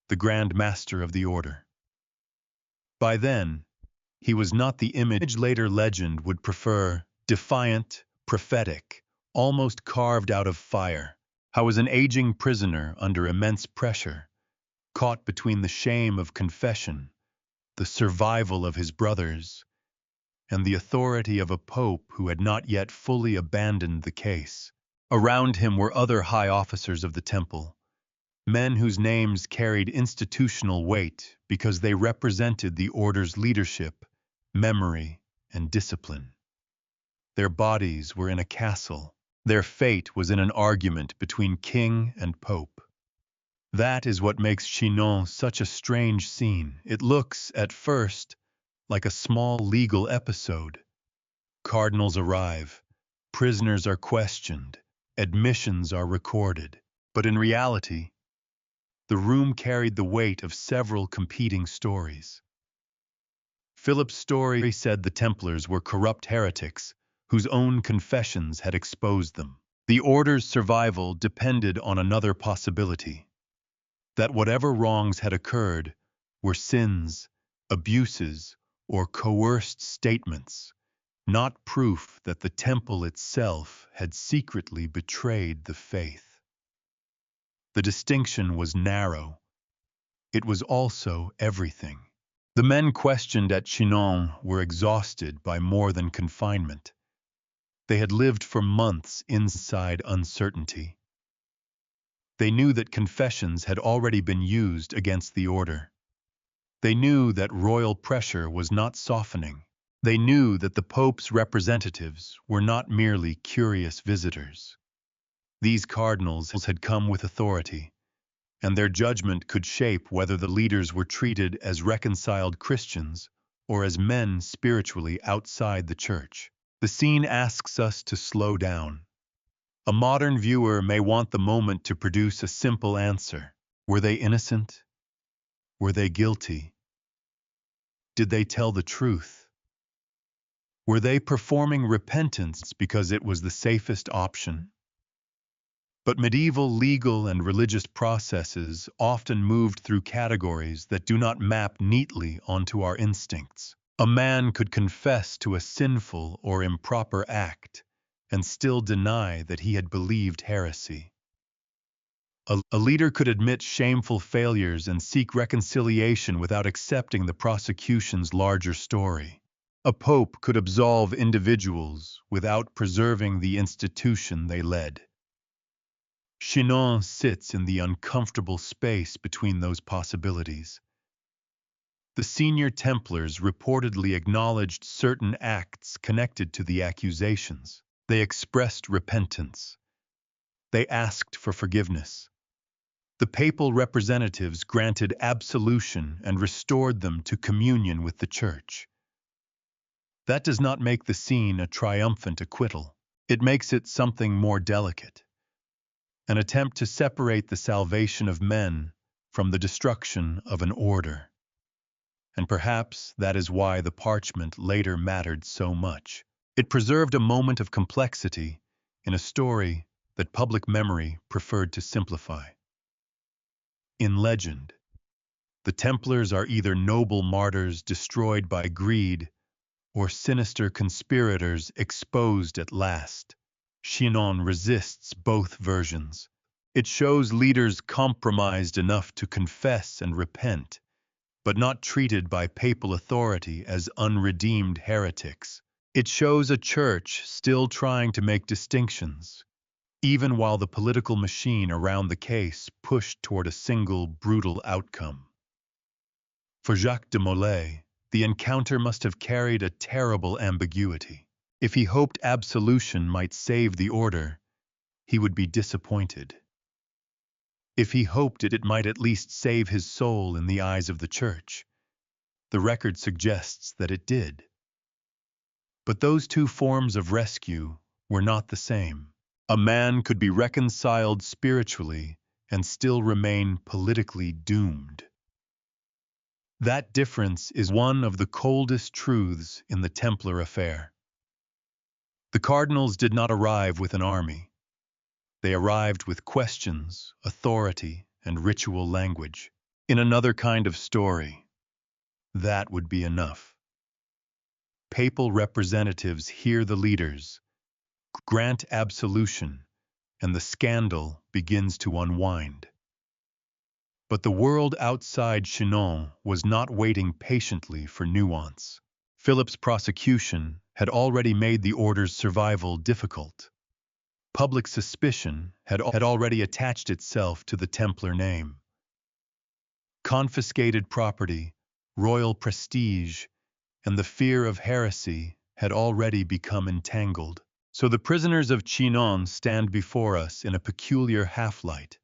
the Grand Master of the Order. By then, he was not the image later legend would prefer: defiant, prophetic, almost carved out of fire. How was an aging prisoner under immense pressure, caught between the shame of confession, the survival of his brothers, and the authority of a pope who had not yet fully abandoned the case. Around him were other high officers of the temple, men whose names carried institutional weight because they represented the order's leadership, memory, and discipline. Their bodies were in a castle. Their fate was in an argument between king and pope. That is what makes Chinon such a strange scene. It looks, at first, like a small legal episode. Cardinals arrive, prisoners are questioned, admissions are recorded. But in reality, the room carried the weight of several competing stories. Philip's story said the Templars were corrupt heretics whose own confessions had exposed them. The order's survival depended on another possibility, that whatever wrongs had occurred were sins, abuses, or coerced statements, not proof that the temple itself had secretly betrayed the faith. The distinction was narrow. It was also everything. The men questioned at Chinon were exhausted by more than confinement. They had lived for months inside uncertainty. They knew that confessions had already been used against the order. They knew that royal pressure was not softening. They knew that the Pope's representatives were not merely curious visitors. These cardinals had come with authority, and their judgment could shape whether the leaders were treated as reconciled Christians or as men spiritually outside the church. The scene asks us to slow down. A modern viewer may want the moment to produce a simple answer. Were they innocent? Were they guilty? Did they tell the truth? Were they performing repentance because it was the safest option? But medieval legal and religious processes often moved through categories that do not map neatly onto our instincts. A man could confess to a sinful or improper act and still deny that he had believed heresy. A leader could admit shameful failures and seek reconciliation without accepting the prosecution's larger story. A pope could absolve individuals without preserving the institution they led. Chinon sits in the uncomfortable space between those possibilities. The senior Templars reportedly acknowledged certain acts connected to the accusations. They expressed repentance. They asked for forgiveness. The papal representatives granted absolution and restored them to communion with the Church. That does not make the scene a triumphant acquittal. It makes it something more delicate. An attempt to separate the salvation of men from the destruction of an order. And perhaps that is why the parchment later mattered so much. It preserved a moment of complexity in a story that public memory preferred to simplify. In legend, the Templars are either noble martyrs destroyed by greed or sinister conspirators exposed at last. Chinon resists both versions. It shows leaders compromised enough to confess and repent, but not treated by papal authority as unredeemed heretics. It shows a church still trying to make distinctions, even while the political machine around the case pushed toward a single brutal outcome. For Jacques de Molay, the encounter must have carried a terrible ambiguity. If he hoped absolution might save the order, he would be disappointed. If he hoped it might at least save his soul in the eyes of the Church, the record suggests that it did. But those two forms of rescue were not the same. A man could be reconciled spiritually and still remain politically doomed. That difference is one of the coldest truths in the Templar affair. The cardinals did not arrive with an army. They arrived with questions, authority, and ritual language. In another kind of story, that would be enough. Papal representatives hear the leaders, grant absolution, and the scandal begins to unwind. But the world outside Chinon was not waiting patiently for nuance. Philip's prosecution had already made the order's survival difficult. Public suspicion had already attached itself to the Templar name. Confiscated property, royal prestige, and the fear of heresy had already become entangled. So the prisoners of Chinon stand before us in a peculiar half-light,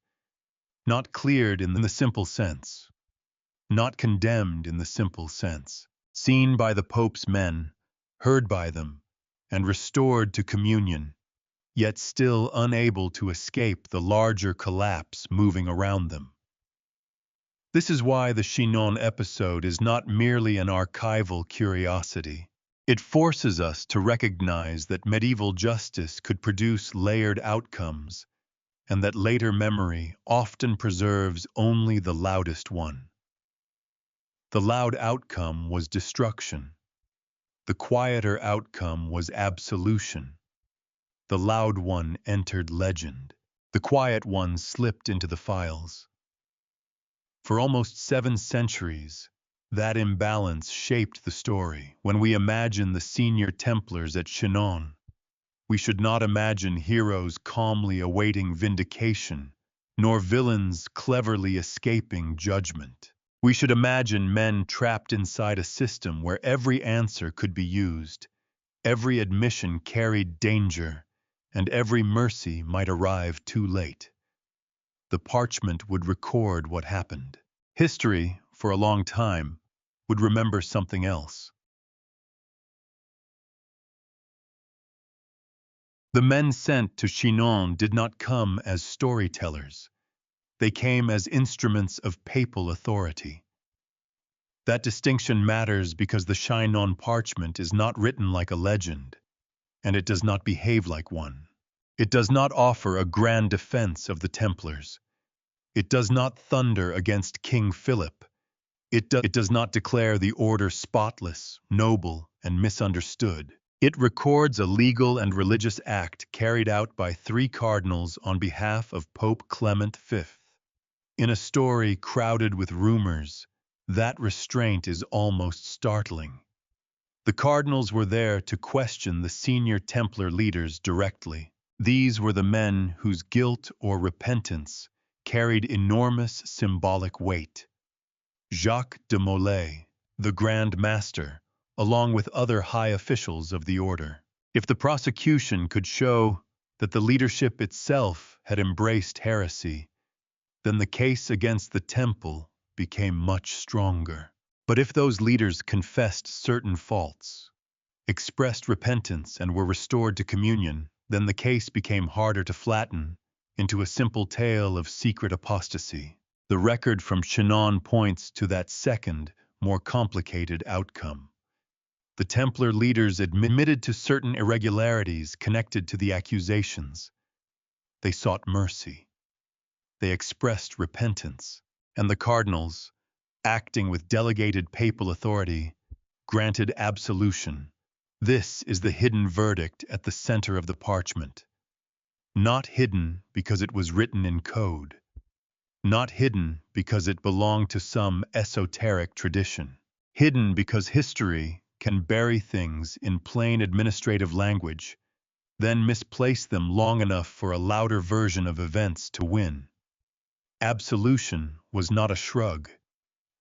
not cleared in the simple sense, not condemned in the simple sense, seen by the Pope's men, heard by them, and restored to communion, yet still unable to escape the larger collapse moving around them. This is why the Chinon episode is not merely an archival curiosity. It forces us to recognize that medieval justice could produce layered outcomes, and that later memory often preserves only the loudest one. The loud outcome was destruction. The quieter outcome was absolution. The loud one entered legend. The quiet one slipped into the files. For almost 7 centuries, that imbalance shaped the story. When we imagine the senior Templars at Chinon, we should not imagine heroes calmly awaiting vindication, nor villains cleverly escaping judgment. We should imagine men trapped inside a system where every answer could be used, every admission carried danger, and every mercy might arrive too late. The parchment would record what happened. History, for a long time, would remember something else. The men sent to Chinon did not come as storytellers. They came as instruments of papal authority. That distinction matters because the Chinon parchment is not written like a legend, and it does not behave like one. It does not offer a grand defense of the Templars. It does not thunder against King Philip. It does not declare the order spotless, noble, and misunderstood. It records a legal and religious act carried out by 3 cardinals on behalf of Pope Clement V. In a story crowded with rumors, that restraint is almost startling. The cardinals were there to question the senior Templar leaders directly. These were the men whose guilt or repentance carried enormous symbolic weight. Jacques de Molay, the Grand Master, along with other high officials of the order. If the prosecution could show that the leadership itself had embraced heresy, then the case against the temple became much stronger. But if those leaders confessed certain faults, expressed repentance, and were restored to communion, then the case became harder to flatten into a simple tale of secret apostasy. The record from Chinon points to that second, more complicated outcome. The Templar leaders admitted to certain irregularities connected to the accusations. They sought mercy. They expressed repentance. And the cardinals, acting with delegated papal authority, granted absolution. This is the hidden verdict at the center of the parchment. Not hidden because it was written in code. Not hidden because it belonged to some esoteric tradition. Hidden because history can bury things in plain administrative language, then misplace them long enough for a louder version of events to win. Absolution was not a shrug.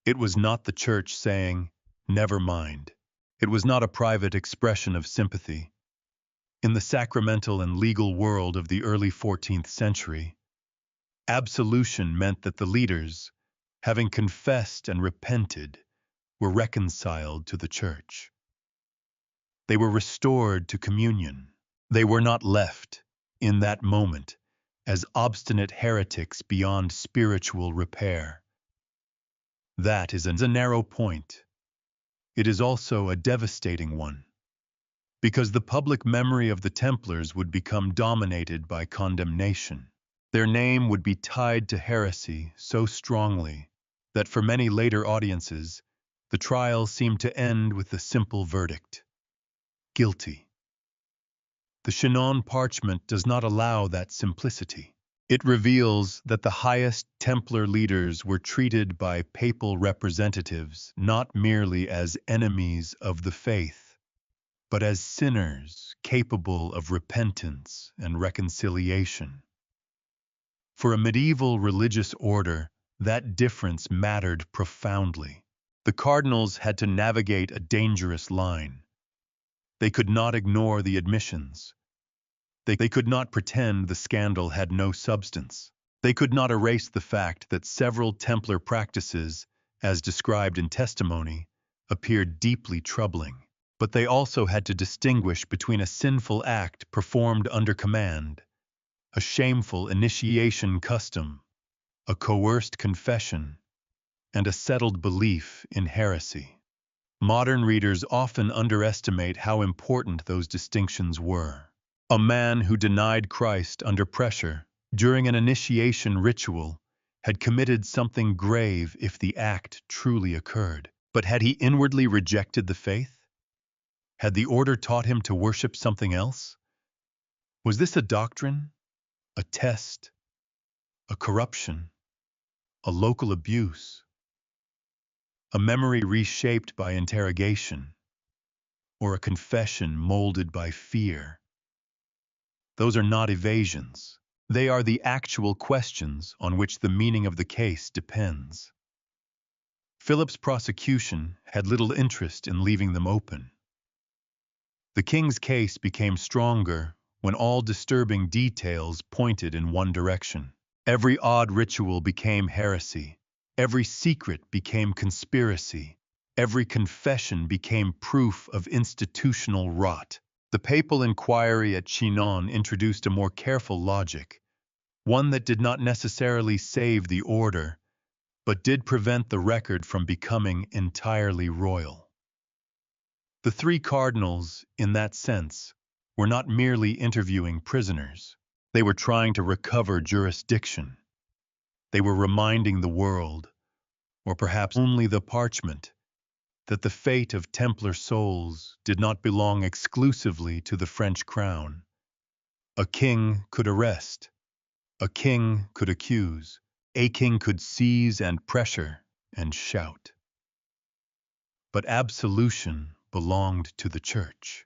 It was not the church saying, "Never mind." It was not a private expression of sympathy. In the sacramental and legal world of the early 14th century, absolution meant that the leaders, having confessed and repented, were reconciled to the church. They were restored to communion. They were not left, in that moment, as obstinate heretics beyond spiritual repair. That is a narrow point. It is also a devastating one, because the public memory of the Templars would become dominated by condemnation. Their name would be tied to heresy so strongly that for many later audiences, the trial seemed to end with the simple verdict: guilty. The Chinon parchment does not allow that simplicity. It reveals that the highest Templar leaders were treated by papal representatives not merely as enemies of the faith, but as sinners capable of repentance and reconciliation. For a medieval religious order, that difference mattered profoundly. The cardinals had to navigate a dangerous line. They could not ignore the admissions. They could not pretend the scandal had no substance. They could not erase the fact that several Templar practices, as described in testimony, appeared deeply troubling. But they also had to distinguish between a sinful act performed under command, a shameful initiation custom, a coerced confession, and a settled belief in heresy. Modern readers often underestimate how important those distinctions were. A man who denied Christ under pressure during an initiation ritual had committed something grave if the act truly occurred. But had he inwardly rejected the faith? Had the order taught him to worship something else? Was this a doctrine, a test, a corruption, a local abuse, a memory reshaped by interrogation, or a confession molded by fear? Those are not evasions. They are the actual questions on which the meaning of the case depends. Philip's prosecution had little interest in leaving them open. The king's case became stronger when all disturbing details pointed in one direction. Every odd ritual became heresy. Every secret became conspiracy. Every confession became proof of institutional rot. The papal inquiry at Chinon introduced a more careful logic, one that did not necessarily save the order, but did prevent the record from becoming entirely royal. The three cardinals, in that sense, were not merely interviewing prisoners. They were trying to recover jurisdiction. They were reminding the world, or perhaps only the Parchment, that the fate of Templar souls did not belong exclusively to the French crown. A king could arrest. A king could accuse. A king could seize and pressure and shout. But absolution belonged to the Church.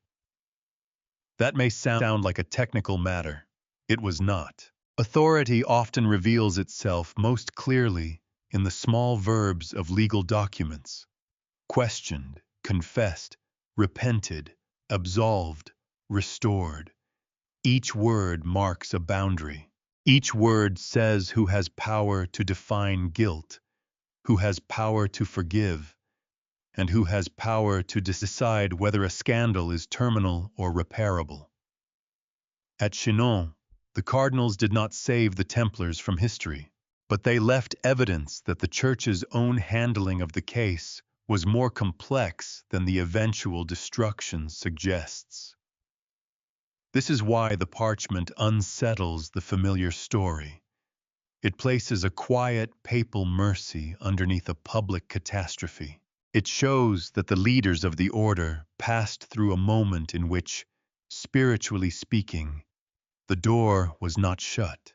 That may sound like a technical matter. It was not. Authority often reveals itself most clearly in the small verbs of legal documents: questioned, confessed, repented, absolved, restored. Each word marks a boundary. Each word says who has power to define guilt, who has power to forgive, and who has power to decide whether a scandal is terminal or repairable. At Chinon, the cardinals did not save the Templars from history, but they left evidence that the Church's own handling of the case was more complex than the eventual destruction suggests. This is why the Parchment unsettles the familiar story. It places a quiet papal mercy underneath a public catastrophe. It shows that the leaders of the order passed through a moment in which, spiritually speaking, the door was not shut.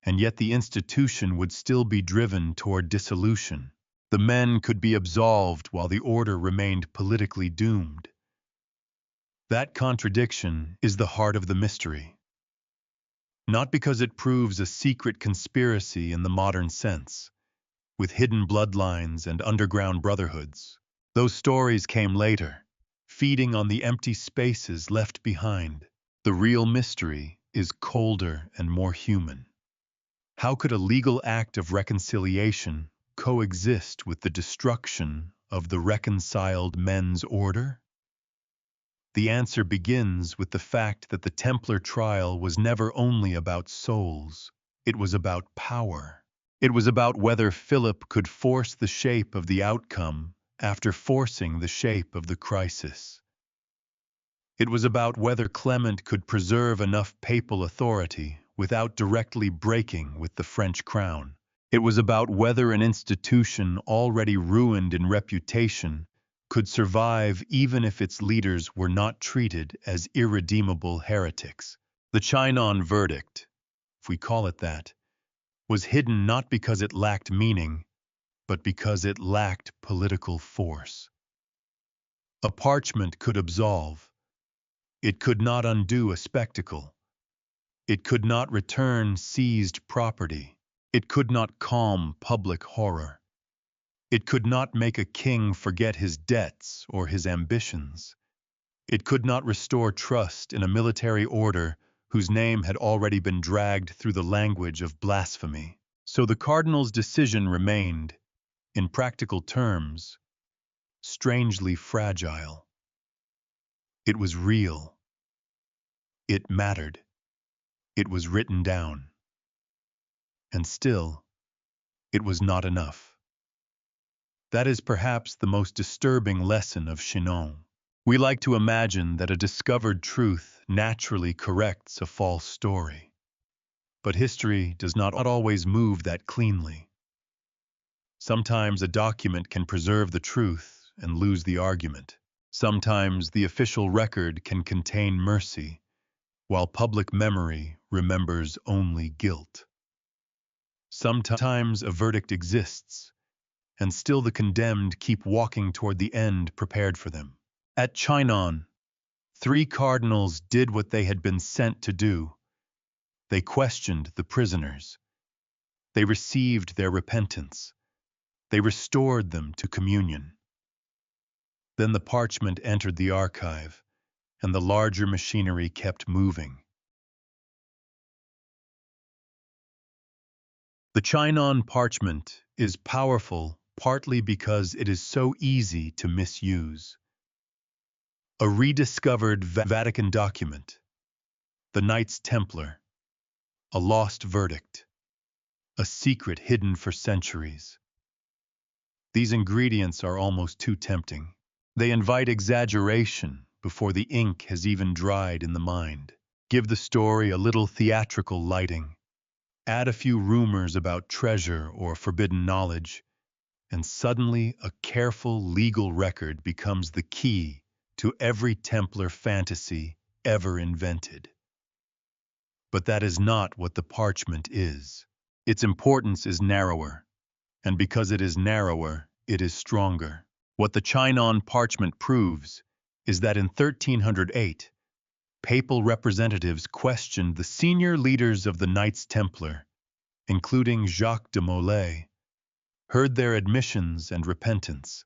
And yet the institution would still be driven toward dissolution. The men could be absolved while the order remained politically doomed. That contradiction is the heart of the mystery. Not because it proves a secret conspiracy in the modern sense, with hidden bloodlines and underground brotherhoods. Those stories came later, feeding on the empty spaces left behind. The real mystery is colder and more human. How could a legal act of reconciliation coexist with the destruction of the reconciled men's order? The answer begins with the fact that the Templar trial was never only about souls, it was about power. It was about whether Philip could force the shape of the outcome after forcing the shape of the crisis. It was about whether Clement could preserve enough papal authority without directly breaking with the French crown. It was about whether an institution already ruined in reputation could survive even if its leaders were not treated as irredeemable heretics. The Chinon verdict, if we call it that, was hidden not because it lacked meaning, but because it lacked political force. A Parchment could absolve. It could not undo a spectacle. It could not return seized property. It could not calm public horror. It could not make a king forget his debts or his ambitions. It could not restore trust in a military order whose name had already been dragged through the language of blasphemy. So the cardinal's decision remained, in practical terms, strangely fragile. It was real. It mattered. It was written down. And still, it was not enough. That is perhaps the most disturbing lesson of Chinon. We like to imagine that a discovered truth naturally corrects a false story. But history does not always move that cleanly. Sometimes a document can preserve the truth and lose the argument. Sometimes the official record can contain mercy, while public memory remembers only guilt. Sometimes a verdict exists, and still the condemned keep walking toward the end prepared for them. At Chinon, 3 cardinals did what they had been sent to do. They questioned the prisoners. They received their repentance. They restored them to communion. Then the parchment entered the archive, and the larger machinery kept moving. The Chinon parchment is powerful partly because it is so easy to misuse. A rediscovered Vatican document, the Knights Templar, a lost verdict, a secret hidden for centuries. These ingredients are almost too tempting. They invite exaggeration before the ink has even dried in the mind. Give the story a little theatrical lighting. Add a few rumors about treasure or forbidden knowledge, and suddenly a careful legal record becomes the key to every Templar fantasy ever invented. But that is not what the parchment is. Its importance is narrower, and because it is narrower, it is stronger. What the Chinon parchment proves is that in 1308, papal representatives questioned the senior leaders of the Knights Templar, including Jacques de Molay, heard their admissions and repentance,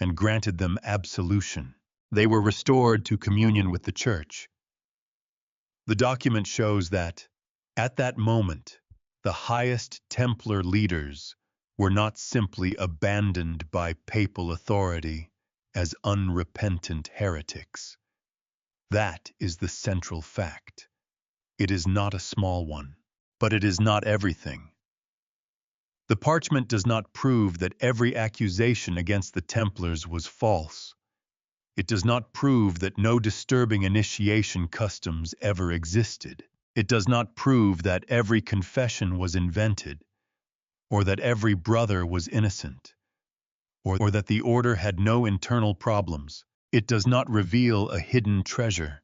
and granted them absolution. They were restored to communion with the Church. The document shows that, at that moment, the highest Templar leaders were not simply abandoned by papal authority as unrepentant heretics. That is the central fact. It is not a small one, but it is not everything. The parchment does not prove that every accusation against the Templars was false. It does not prove that no disturbing initiation customs ever existed. It does not prove that every confession was invented, or that every brother was innocent, or that the order had no internal problems. It does not reveal a hidden treasure,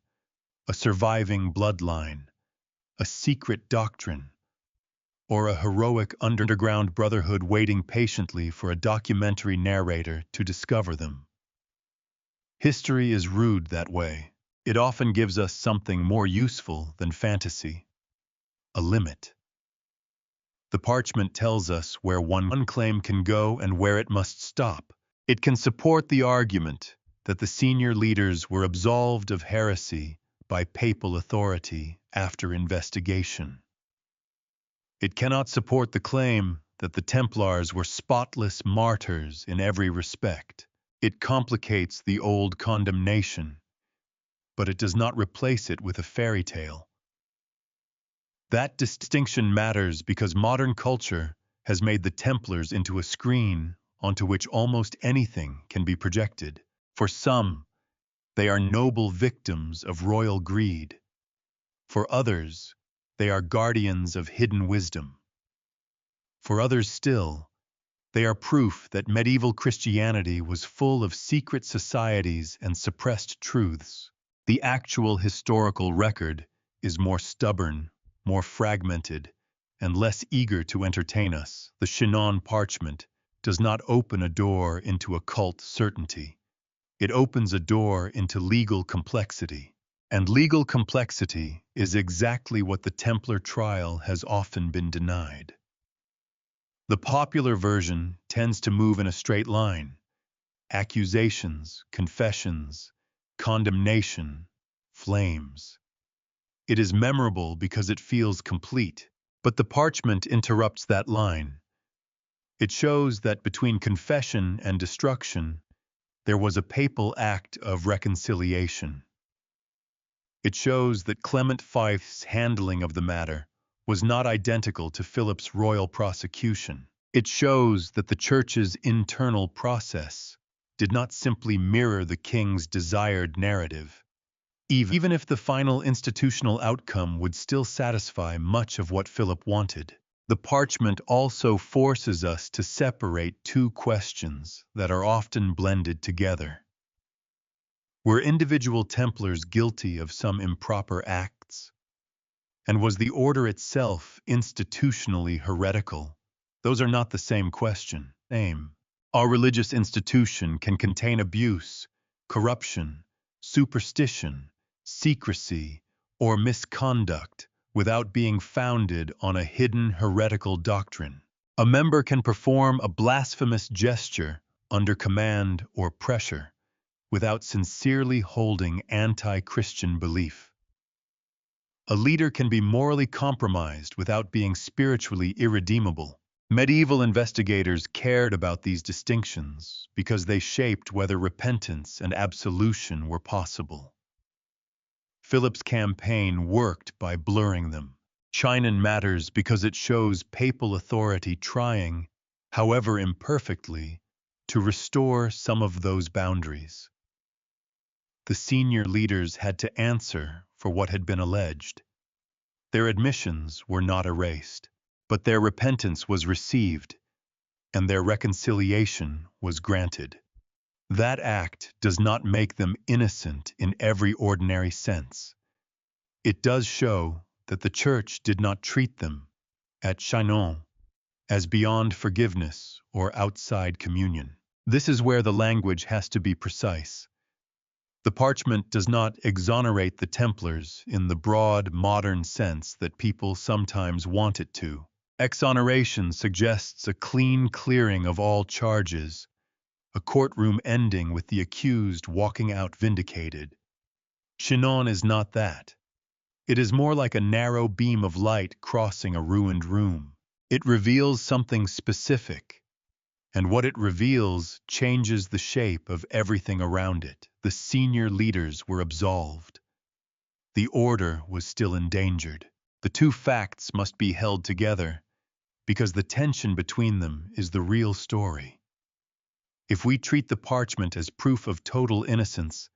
a surviving bloodline, a secret doctrine, or a heroic underground brotherhood waiting patiently for a documentary narrator to discover them. History is rude that way. It often gives us something more useful than fantasy: a limit. The parchment tells us where one claim can go and where it must stop. It can support the argument that the senior leaders were absolved of heresy by papal authority after investigation. It cannot support the claim that the Templars were spotless martyrs in every respect. It complicates the old condemnation, but it does not replace it with a fairy tale. That distinction matters because modern culture has made the Templars into a screen onto which almost anything can be projected. For some, they are noble victims of royal greed. For others, they are guardians of hidden wisdom. For others still, they are proof that medieval Christianity was full of secret societies and suppressed truths. The actual historical record is more stubborn, more fragmented, and less eager to entertain us. The Chinon parchment does not open a door into occult certainty. It opens a door into legal complexity. And legal complexity is exactly what the Templar trial has often been denied. The popular version tends to move in a straight line: accusations, confessions, condemnation, flames. It is memorable because it feels complete, but the parchment interrupts that line. It shows that between confession and destruction, there was a papal act of reconciliation. It shows that Clement Fyfe's handling of the matter was not identical to Philip's royal prosecution. It shows that the Church's internal process did not simply mirror the king's desired narrative, even if the final institutional outcome would still satisfy much of what Philip wanted. The parchment also forces us to separate two questions that are often blended together. Were individual Templars guilty of some improper acts? And was the order itself institutionally heretical? Those are not the same question. Our religious institution can contain abuse, corruption, superstition, secrecy, or misconduct without being founded on a hidden heretical doctrine. A member can perform a blasphemous gesture under command or pressure without sincerely holding anti-Christian belief. A leader can be morally compromised without being spiritually irredeemable. Medieval investigators cared about these distinctions because they shaped whether repentance and absolution were possible. Philip's campaign worked by blurring them. Chinon matters because it shows papal authority trying, however imperfectly, to restore some of those boundaries. The senior leaders had to answer for what had been alleged. Their admissions were not erased, but their repentance was received, and their reconciliation was granted. That act does not make them innocent in every ordinary sense. It does show that the Church did not treat them, at Chinon, as beyond forgiveness or outside communion. This is where the language has to be precise. The parchment does not exonerate the Templars in the broad, modern sense that people sometimes want it to. Exoneration suggests a clean clearing of all charges, a courtroom ending with the accused walking out vindicated. Chinon is not that. It is more like a narrow beam of light crossing a ruined room. It reveals something specific, and what it reveals changes the shape of everything around it. The senior leaders were absolved. The order was still endangered. The two facts must be held together, because the tension between them is the real story. If we treat the parchment as proof of total innocence,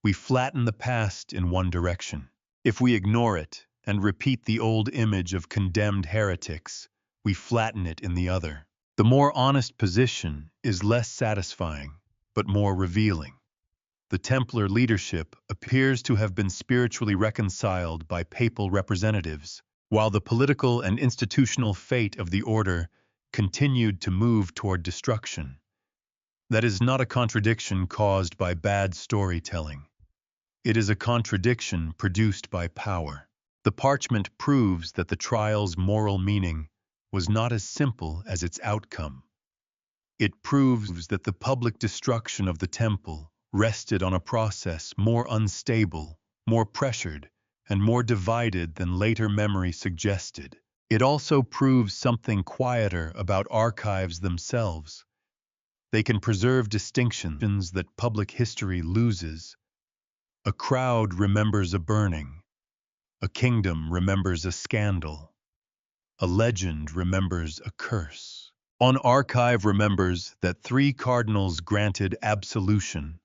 we flatten the past in one direction. If we ignore it and repeat the old image of condemned heretics, we flatten it in the other. The more honest position is less satisfying, but more revealing. The Templar leadership appears to have been spiritually reconciled by papal representatives, while the political and institutional fate of the order continued to move toward destruction. That is not a contradiction caused by bad storytelling. It is a contradiction produced by power. The parchment proves that the trial's moral meaning was not as simple as its outcome. It proves that the public destruction of the temple rested on a process more unstable, more pressured, and more divided than later memory suggested. It also proves something quieter about archives themselves. They can preserve distinctions that public history loses. A crowd remembers a burning. A kingdom remembers a scandal. A legend remembers a curse. An archive remembers that 3 cardinals granted absolution,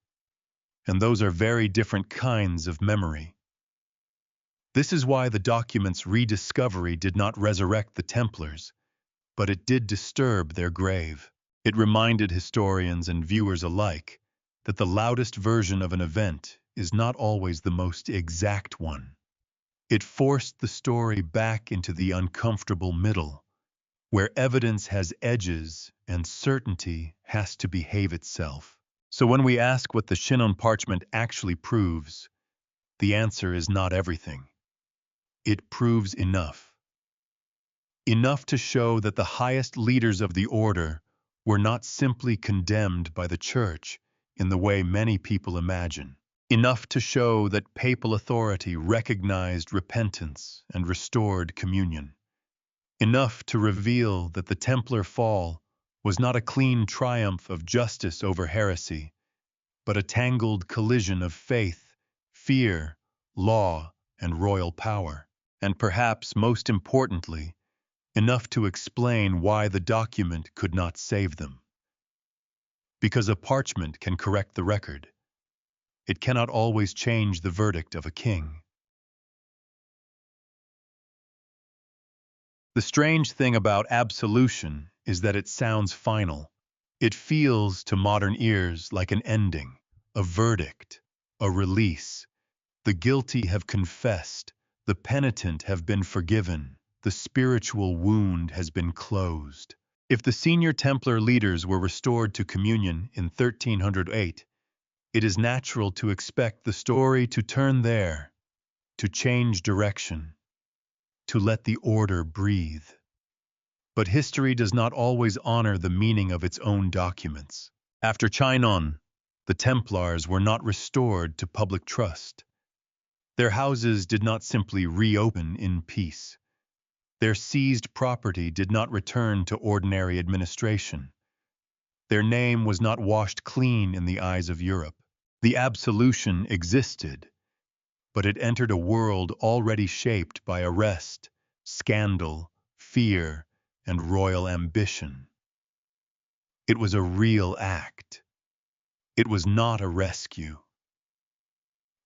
and those are very different kinds of memory. This is why the document's rediscovery did not resurrect the Templars, but it did disturb their grave. It reminded historians and viewers alike that the loudest version of an event is not always the most exact one. It forced the story back into the uncomfortable middle, where evidence has edges and certainty has to behave itself. So when we ask what the Chinon parchment actually proves, the answer is not everything. It proves enough. Enough to show that the highest leaders of the order were not simply condemned by the Church in the way many people imagine. Enough to show that papal authority recognized repentance and restored communion. Enough to reveal that the Templar fall was not a clean triumph of justice over heresy, but a tangled collision of faith, fear, law, and royal power. And perhaps most importantly, enough to explain why the document could not save them. Because a parchment can correct the record, it cannot always change the verdict of a king. The strange thing about absolution is that it sounds final. It feels to modern ears like an ending, a verdict, a release. The guilty have confessed, the penitent have been forgiven, the spiritual wound has been closed. If the senior Templar leaders were restored to communion in 1308, it is natural to expect the story to turn there, to change direction, to let the order breathe. But history does not always honor the meaning of its own documents. After Chinon, the Templars were not restored to public trust. Their houses did not simply reopen in peace. Their seized property did not return to ordinary administration. Their name was not washed clean in the eyes of Europe. The absolution existed, but it entered a world already shaped by arrest, scandal, fear, and royal ambition. It was a real act. It was not a rescue.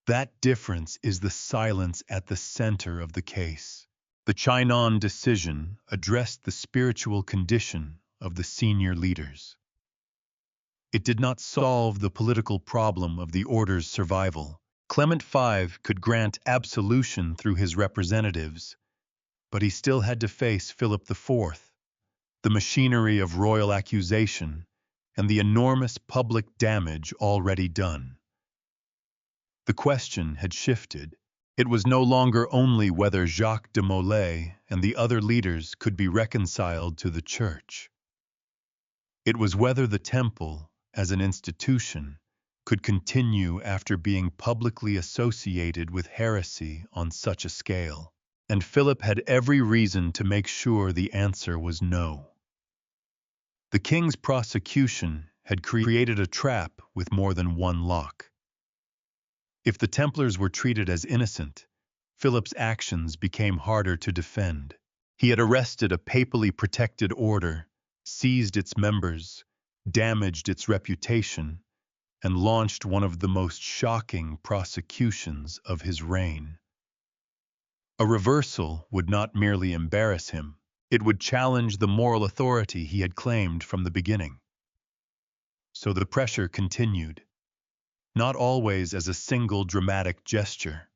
That difference is the silence at the center of the case. The Chinon decision addressed the spiritual condition of the senior leaders. It did not solve the political problem of the order's survival. Clement V could grant absolution through his representatives, but he still had to face Philip IV, the machinery of royal accusation, and the enormous public damage already done. The question had shifted. It was no longer only whether Jacques de Molay and the other leaders could be reconciled to the Church. It was whether the Temple, as an institution, could continue after being publicly associated with heresy on such a scale. And Philip had every reason to make sure the answer was no. The king's prosecution had created a trap with more than one lock. If the Templars were treated as innocent, Philip's actions became harder to defend. He had arrested a papally protected order, seized its members, damaged its reputation, and launched one of the most shocking prosecutions of his reign. A reversal would not merely embarrass him, it would challenge the moral authority he had claimed from the beginning. So the pressure continued, not always as a single dramatic gesture.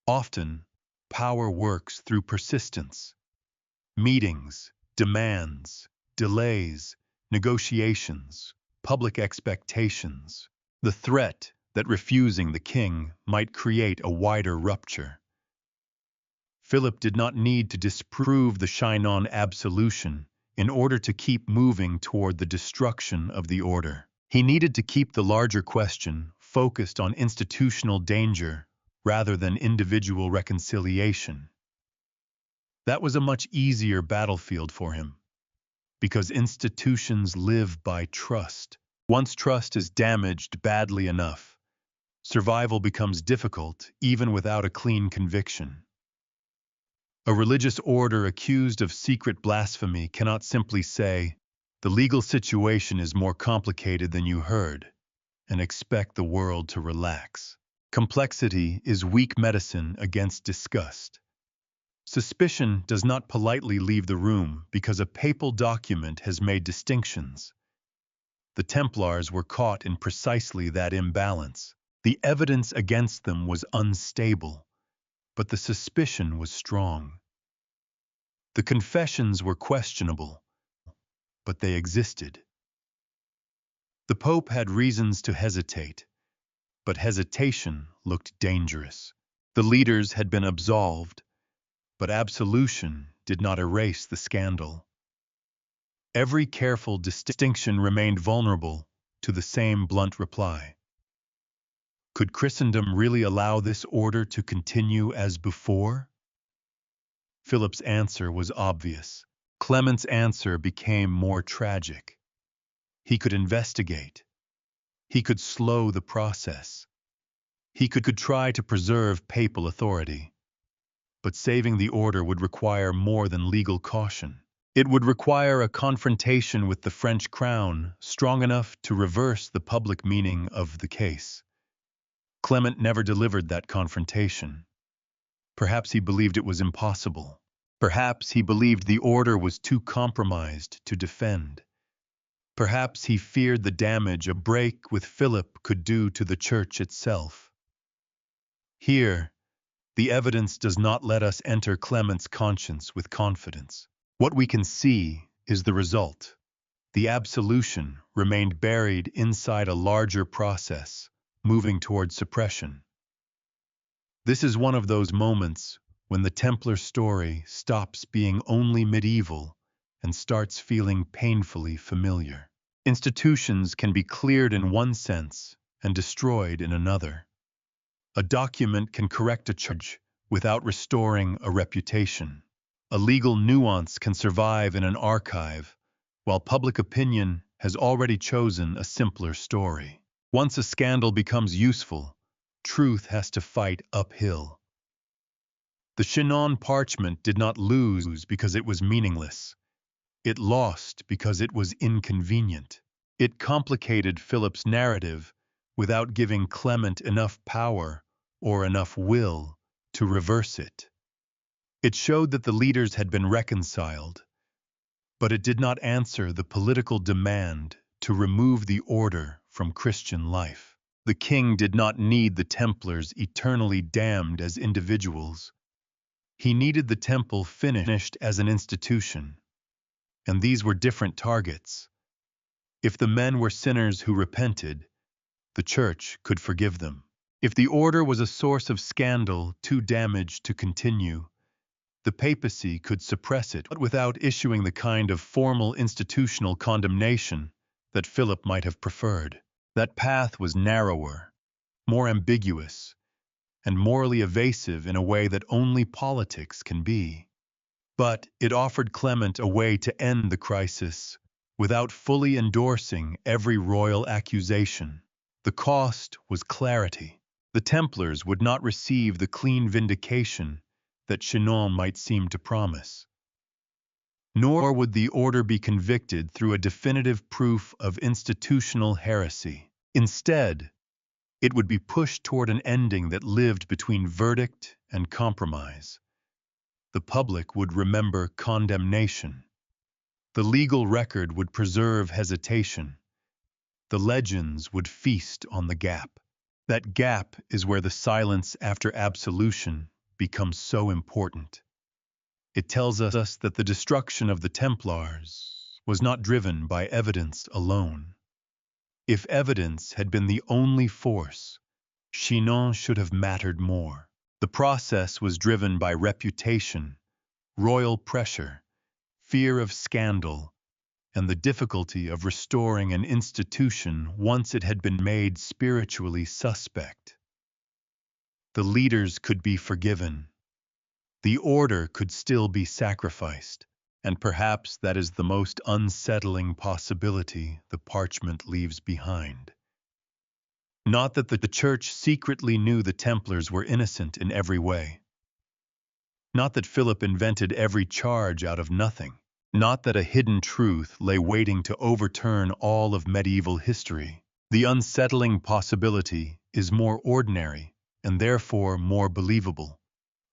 Often, power works through persistence. Meetings, demands, delays, negotiations, public expectations. The threat that refusing the king might create a wider rupture. Philip did not need to disprove the Chinon absolution in order to keep moving toward the destruction of the order. He needed to keep the larger question focused on institutional danger rather than individual reconciliation. That was a much easier battlefield for him, because institutions live by trust. Once trust is damaged badly enough, survival becomes difficult even without a clean conviction. A religious order accused of secret blasphemy cannot simply say, "The legal situation is more complicated than you heard," and expect the world to relax. Complexity is weak medicine against disgust. Suspicion does not politely leave the room because a papal document has made distinctions. The Templars were caught in precisely that imbalance. The evidence against them was unstable, but the suspicion was strong. The confessions were questionable, but they existed. The Pope had reasons to hesitate, but hesitation looked dangerous. The leaders had been absolved, but absolution did not erase the scandal. Every careful distinction remained vulnerable to the same blunt reply. Could Christendom really allow this order to continue as before? Philip's answer was obvious. Clement's answer became more tragic. He could investigate. He could slow the process. He could try to preserve papal authority. But saving the order would require more than legal caution. It would require a confrontation with the French crown strong enough to reverse the public meaning of the case. Clement never delivered that confrontation. Perhaps he believed it was impossible. Perhaps he believed the order was too compromised to defend. Perhaps he feared the damage a break with Philip could do to the church itself. Here, the evidence does not let us enter Clement's conscience with confidence. What we can see is the result. The absolution remained buried inside a larger process, moving toward suppression. This is one of those moments when the Templar story stops being only medieval and starts feeling painfully familiar. Institutions can be cleared in one sense and destroyed in another. A document can correct a charge without restoring a reputation. A legal nuance can survive in an archive, while public opinion has already chosen a simpler story. Once a scandal becomes useful, truth has to fight uphill. The Chinon parchment did not lose because it was meaningless. It lost because it was inconvenient. It complicated Philip's narrative without giving Clement enough power or enough will to reverse it. It showed that the leaders had been reconciled, but it did not answer the political demand to remove the order from Christian life. The king did not need the Templars eternally damned as individuals. He needed the temple finished as an institution, and these were different targets. If the men were sinners who repented, the church could forgive them. If the order was a source of scandal too damaged to continue, the papacy could suppress it, but without issuing the kind of formal institutional condemnation that Philip might have preferred. That path was narrower, more ambiguous, and morally evasive in a way that only politics can be. But it offered Clement a way to end the crisis without fully endorsing every royal accusation. The cost was clarity. The Templars would not receive the clean vindication that Chinon might seem to promise. Nor would the order be convicted through a definitive proof of institutional heresy. Instead, it would be pushed toward an ending that lived between verdict and compromise. The public would remember condemnation. The legal record would preserve hesitation. The legends would feast on the gap. That gap is where the silence after absolution becomes so important. It tells us that the destruction of the Templars was not driven by evidence alone. If evidence had been the only force, Chinon should have mattered more. The process was driven by reputation, royal pressure, fear of scandal, and the difficulty of restoring an institution once it had been made spiritually suspect. The leaders could be forgiven. The order could still be sacrificed, and perhaps that is the most unsettling possibility the parchment leaves behind. Not that the church secretly knew the Templars were innocent in every way. Not that Philip invented every charge out of nothing. Not that a hidden truth lay waiting to overturn all of medieval history. The unsettling possibility is more ordinary and therefore more believable.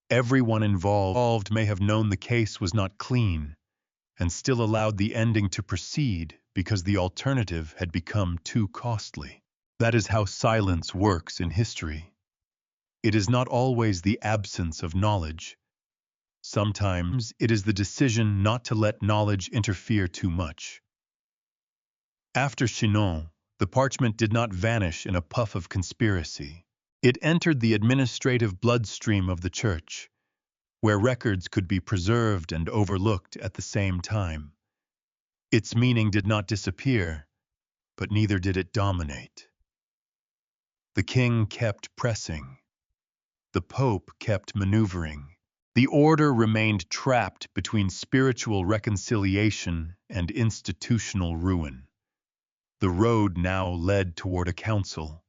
Everyone involved may have known the case was not clean and still allowed the ending to proceed because the alternative had become too costly. That is how silence works in history. It is not always the absence of knowledge. Sometimes it is the decision not to let knowledge interfere too much. After Chinon, the parchment did not vanish in a puff of conspiracy. It entered the administrative bloodstream of the church, where records could be preserved and overlooked at the same time. Its meaning did not disappear, but neither did it dominate. The king kept pressing. The pope kept maneuvering. The order remained trapped between spiritual reconciliation and institutional ruin. The road now led toward a council,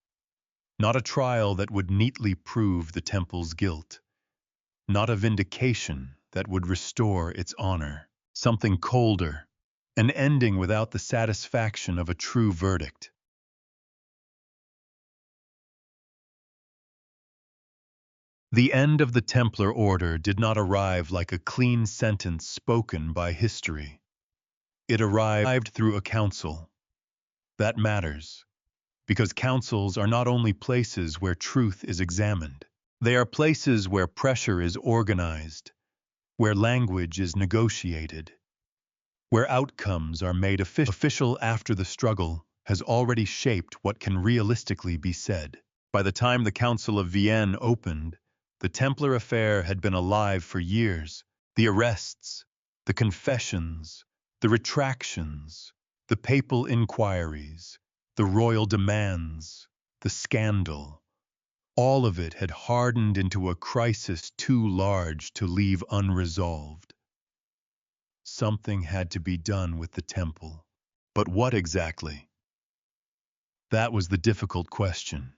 not a trial that would neatly prove the temple's guilt. not a vindication that would restore its honor. Something colder, an ending without the satisfaction of a true verdict. The end of the Templar order did not arrive like a clean sentence spoken by history. It arrived through a council. That matters, because councils are not only places where truth is examined. They are places where pressure is organized, where language is negotiated, where outcomes are made official after the struggle has already shaped what can realistically be said. By the time the Council of Vienne opened, the Templar affair had been alive for years. The arrests, the confessions, the retractions, the papal inquiries, the royal demands, the scandal, all of it had hardened into a crisis too large to leave unresolved. Something had to be done with the temple. But what exactly? That was the difficult question.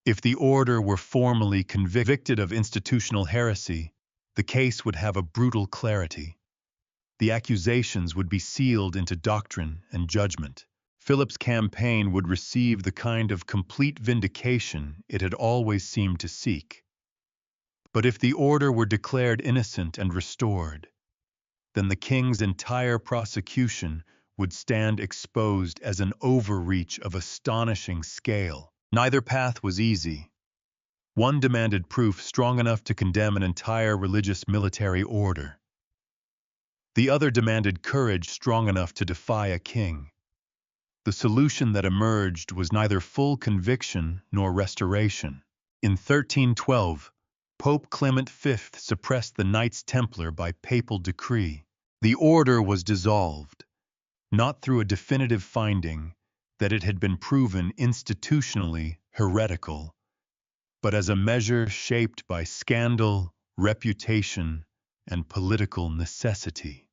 If the order were formally convicted of institutional heresy, the case would have a brutal clarity. The accusations would be sealed into doctrine and judgment. Philip's campaign would receive the kind of complete vindication it had always seemed to seek. But if the order were declared innocent and restored, then the king's entire prosecution would stand exposed as an overreach of astonishing scale. Neither path was easy. One demanded proof strong enough to condemn an entire religious military order. The other demanded courage strong enough to defy a king. The solution that emerged was neither full conviction nor restoration. In 1312, Pope Clement V suppressed the Knights Templar by papal decree. The order was dissolved, not through a definitive finding that it had been proven institutionally heretical, but as a measure shaped by scandal, reputation, and political necessity.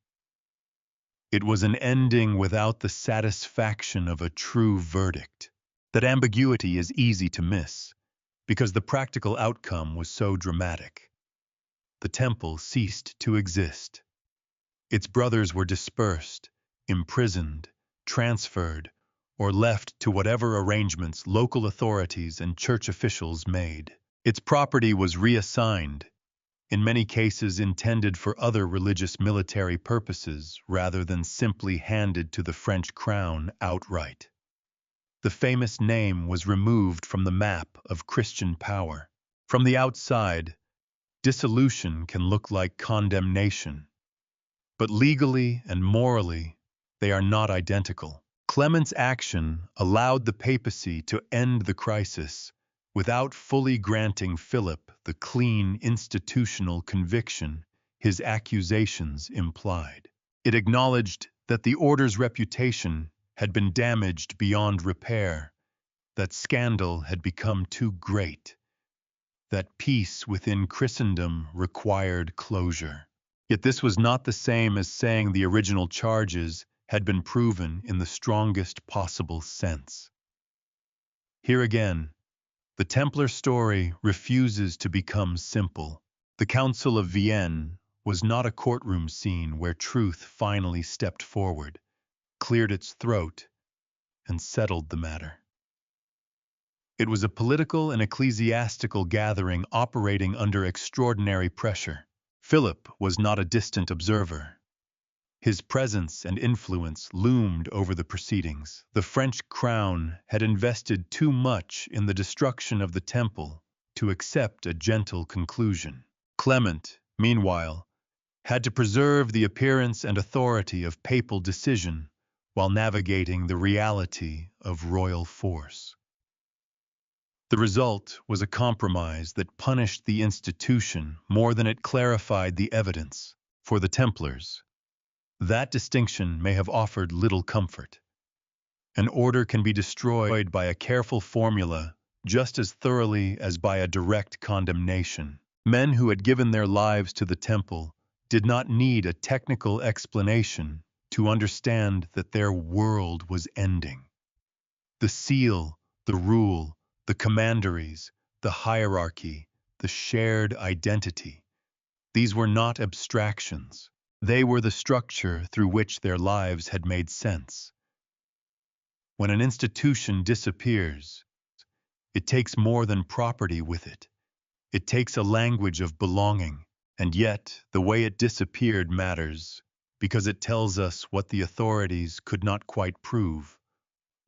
It was an ending without the satisfaction of a true verdict. That ambiguity is easy to miss, because the practical outcome was so dramatic. The temple ceased to exist. Its brothers were dispersed, imprisoned, transferred, or left to whatever arrangements local authorities and church officials made. Its property was reassigned, in many cases intended for other religious military purposes rather than simply handed to the French crown outright. The famous name was removed from the map of Christian power. From the outside, dissolution can look like condemnation, but legally and morally, they are not identical. Clement's action allowed the papacy to end the crisis without fully granting Philip the clean institutional conviction his accusations implied. It acknowledged that the order's reputation had been damaged beyond repair, that scandal had become too great, that peace within Christendom required closure. Yet this was not the same as saying the original charges had been proven in the strongest possible sense. Here again, the Templar story refuses to become simple. The Council of Vienne was not a courtroom scene where truth finally stepped forward, cleared its throat, and settled the matter. It was a political and ecclesiastical gathering operating under extraordinary pressure. Philip was not a distant observer. His presence and influence loomed over the proceedings. The French crown had invested too much in the destruction of the temple to accept a gentle conclusion. Clement, meanwhile, had to preserve the appearance and authority of papal decision while navigating the reality of royal force. The result was a compromise that punished the institution more than it clarified the evidence. For the Templars, that distinction may have offered little comfort. An order can be destroyed by a careful formula just as thoroughly as by a direct condemnation. Men who had given their lives to the temple did not need a technical explanation to understand that their world was ending. The seal, the rule, the commanderies, the hierarchy, the shared identity, These were not abstractions. They were the structure through which their lives had made sense. When an institution disappears, it takes more than property with it. It takes a language of belonging, and yet the way it disappeared matters, because it tells us what the authorities could not quite prove,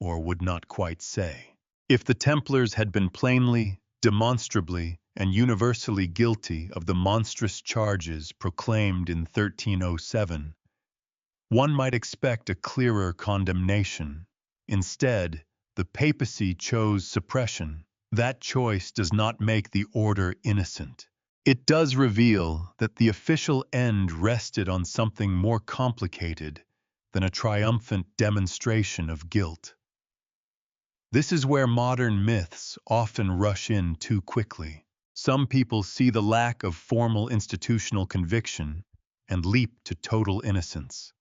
or would not quite say. If the Templars had been plainly, demonstrably, and universally guilty of the monstrous charges proclaimed in 1307, one might expect a clearer condemnation. Instead, the papacy chose suppression. That choice does not make the order innocent. It does reveal that the official end rested on something more complicated than a triumphant demonstration of guilt. This is where modern myths often rush in too quickly. Some people see the lack of formal institutional conviction and leap to total innocence.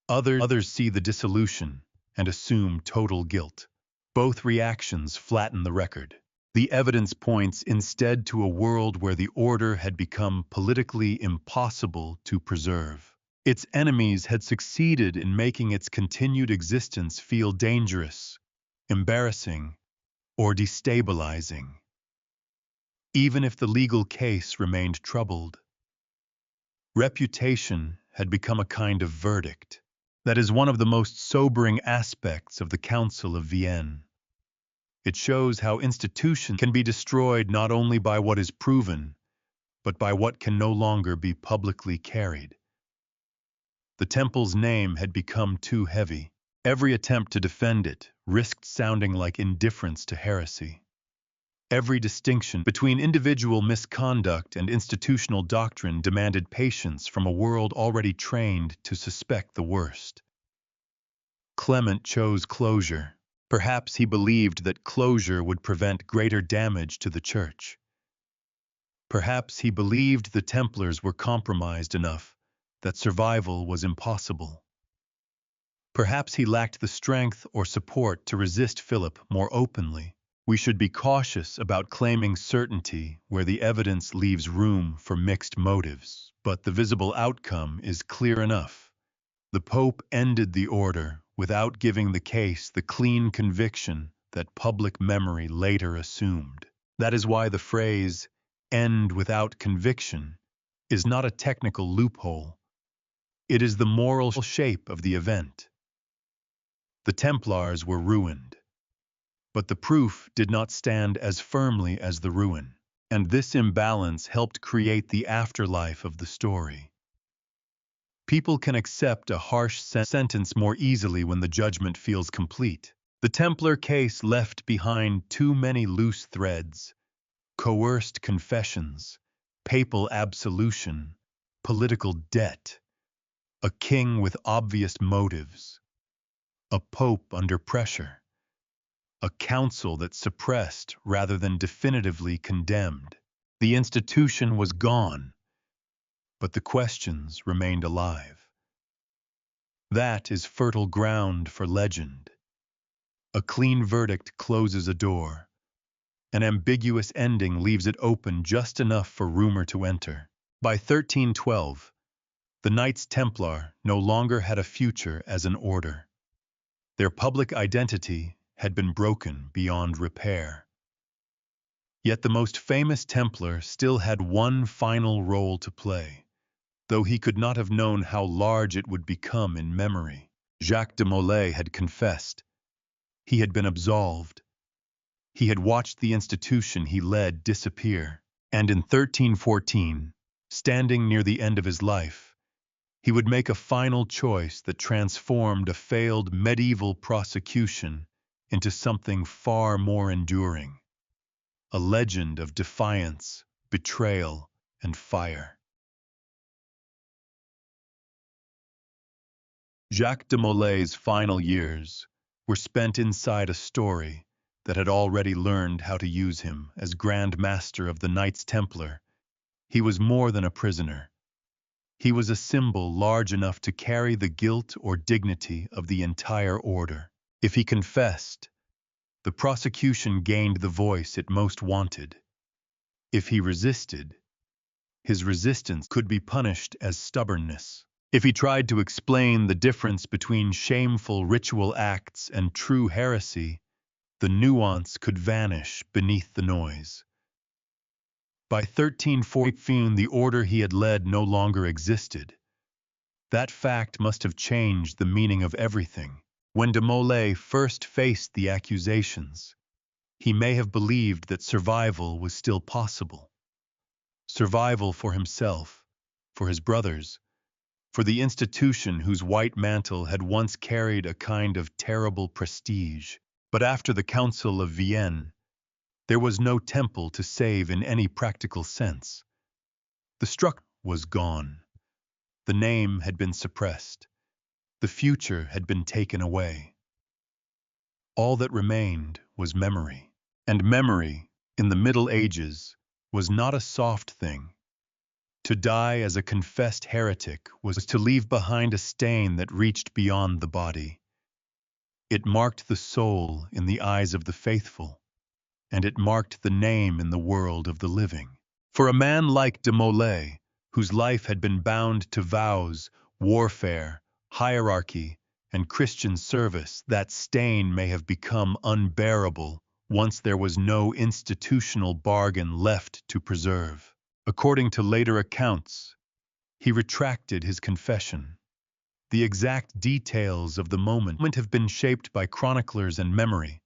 Others see the dissolution and assume total guilt. Both reactions flatten the record. The evidence points instead to a world where the order had become politically impossible to preserve. Its enemies had succeeded in making its continued existence feel dangerous, embarrassing, or destabilizing, even if the legal case remained troubled. Reputation had become a kind of verdict. That is one of the most sobering aspects of the Council of Vienne. It shows how institutions can be destroyed not only by what is proven, but by what can no longer be publicly carried. The temple's name had become too heavy. Every attempt to defend it risked sounding like indifference to heresy. Every distinction between individual misconduct and institutional doctrine demanded patience from a world already trained to suspect the worst. Clement chose closure. Perhaps he believed that closure would prevent greater damage to the Church. Perhaps he believed the Templars were compromised enough that survival was impossible. Perhaps he lacked the strength or support to resist Philip more openly. We should be cautious about claiming certainty where the evidence leaves room for mixed motives, but the visible outcome is clear enough. The Pope ended the order without giving the case the clean conviction that public memory later assumed. That is why the phrase, "end without conviction," is not a technical loophole. It is the moral shape of the event. The Templars were ruined, but the proof did not stand as firmly as the ruin, and this imbalance helped create the afterlife of the story. People can accept a harsh sentence more easily when the judgment feels complete. The Templar case left behind too many loose threads: coerced confessions, papal absolution, political debt, a king with obvious motives, a pope under pressure, a council that suppressed rather than definitively condemned. The institution was gone, but the questions remained alive. That is fertile ground for legend. A clean verdict closes a door. An ambiguous ending leaves it open just enough for rumor to enter. By 1312, the Knights Templar no longer had a future as an order. Their public identity had been broken beyond repair. Yet the most famous Templar still had one final role to play, though he could not have known how large it would become in memory. Jacques de Molay had confessed. He had been absolved. He had watched the institution he led disappear, and in 1314, standing near the end of his life, he would make a final choice that transformed a failed medieval prosecution into something far more enduring: a legend of defiance, betrayal, and fire. Jacques de Molay's final years were spent inside a story that had already learned how to use him as Grand Master of the Knights Templar. He was more than a prisoner. He was a symbol large enough to carry the guilt or dignity of the entire order. If he confessed, the prosecution gained the voice it most wanted. If he resisted, his resistance could be punished as stubbornness. If he tried to explain the difference between shameful ritual acts and true heresy, the nuance could vanish beneath the noise. By 1314, the order he had led no longer existed. That fact must have changed the meaning of everything. When de Molay first faced the accusations, he may have believed that survival was still possible. Survival for himself, for his brothers, for the institution whose white mantle had once carried a kind of terrible prestige. But after the Council of Vienne, there was no temple to save in any practical sense. The structure was gone. The name had been suppressed. The future had been taken away. All that remained was memory. And memory, in the Middle Ages, was not a soft thing. To die as a confessed heretic was to leave behind a stain that reached beyond the body. It marked the soul in the eyes of the faithful, and it marked the name in the world of the living. For a man like de Molay, whose life had been bound to vows, warfare, hierarchy, and Christian service, that stain may have become unbearable once there was no institutional bargain left to preserve. According to later accounts, he retracted his confession. The exact details of the moment have been shaped by chroniclers and memory,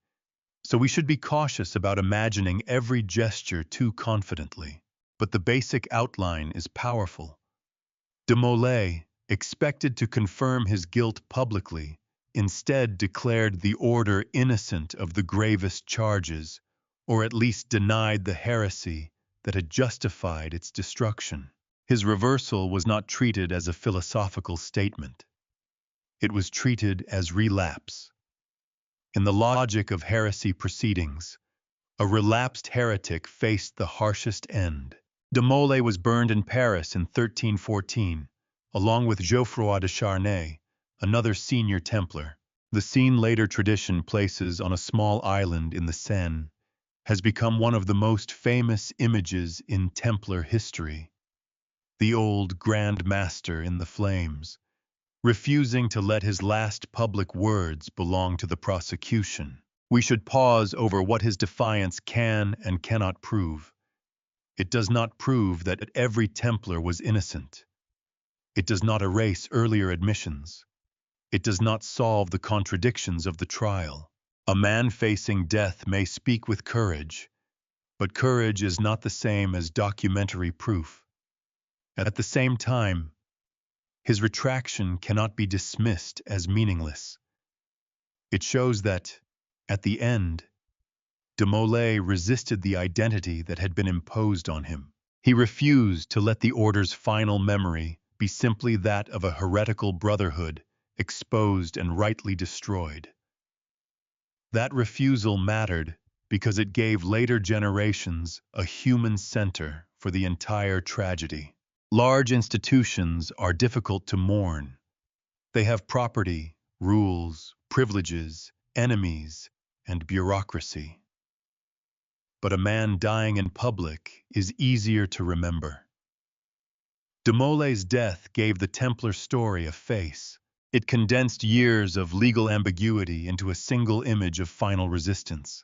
so we should be cautious about imagining every gesture too confidently. But the basic outline is powerful. De Molay, expected to confirm his guilt publicly, instead declared the order innocent of the gravest charges, or at least denied the heresy that had justified its destruction. His reversal was not treated as a philosophical statement. It was treated as relapse. In the logic of heresy proceedings, a relapsed heretic faced the harshest end. De Molay was burned in Paris in 1314, along with Geoffroy de Charnay, another senior Templar. The scene later tradition places on a small island in the Seine has become one of the most famous images in Templar history. The old Grand Master in the flames, refusing to let his last public words belong to the prosecution. We should pause over what his defiance can and cannot prove. It does not prove that every Templar was innocent. It does not erase earlier admissions. It does not solve the contradictions of the trial. A man facing death may speak with courage, but courage is not the same as documentary proof. At the same time, his retraction cannot be dismissed as meaningless. It shows that, at the end, de Molay resisted the identity that had been imposed on him. He refused to let the order's final memory be simply that of a heretical brotherhood, exposed and rightly destroyed. That refusal mattered because it gave later generations a human center for the entire tragedy. Large institutions are difficult to mourn. They have property, rules, privileges, enemies, and bureaucracy. But a man dying in public is easier to remember. De Molay's death gave the Templar story a face. It condensed years of legal ambiguity into a single image of final resistance.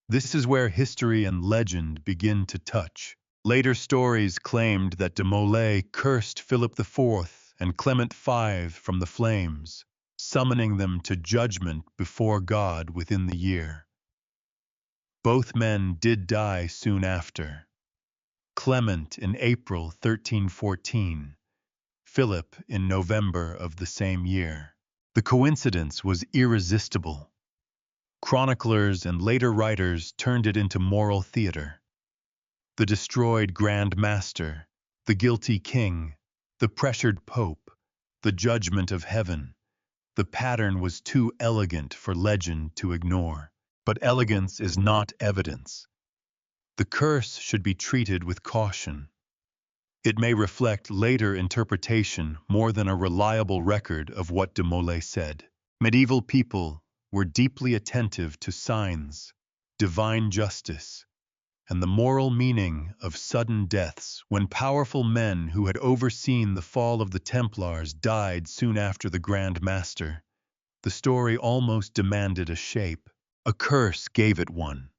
This is where history and legend begin to touch. Later stories claimed that de Molay cursed Philip IV and Clement V from the flames, summoning them to judgment before God within the year. Both men did die soon after. Clement in April 1314, Philip in November of the same year. The coincidence was irresistible. Chroniclers and later writers turned it into moral theater. The destroyed Grand Master, the guilty king, the pressured pope, the judgment of heaven. The pattern was too elegant for legend to ignore. But elegance is not evidence. The curse should be treated with caution. It may reflect later interpretation more than a reliable record of what de Molay said. Medieval people were deeply attentive to signs, divine justice, and the moral meaning of sudden deaths. When powerful men who had overseen the fall of the Templars died soon after the Grand Master, the story almost demanded a shape. A curse gave it one.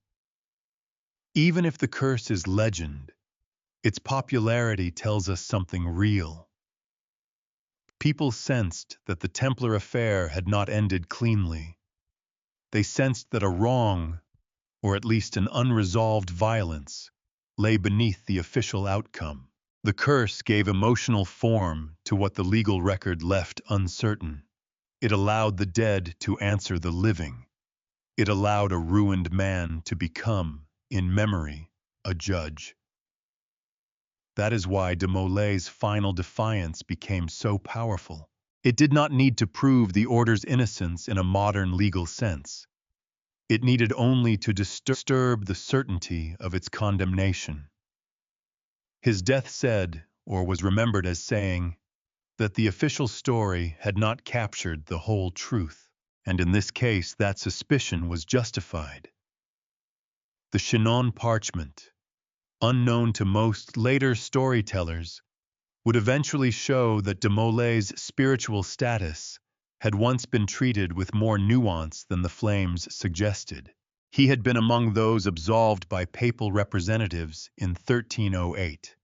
Even if the curse is legend, its popularity tells us something real. People sensed that the Templar affair had not ended cleanly. They sensed that a wrong, or at least an unresolved violence, lay beneath the official outcome. The curse gave emotional form to what the legal record left uncertain. It allowed the dead to answer the living. It allowed a ruined man to become, in memory, a judge. That is why de Molay's final defiance became so powerful. It did not need to prove the order's innocence in a modern legal sense. It needed only to disturb the certainty of its condemnation. His death said, or was remembered as saying, that the official story had not captured the whole truth, and in this case that suspicion was justified. The Chinon parchment, unknown to most later storytellers, would eventually show that de Molay's spiritual status had once been treated with more nuance than the flames suggested. He had been among those absolved by papal representatives in 1308.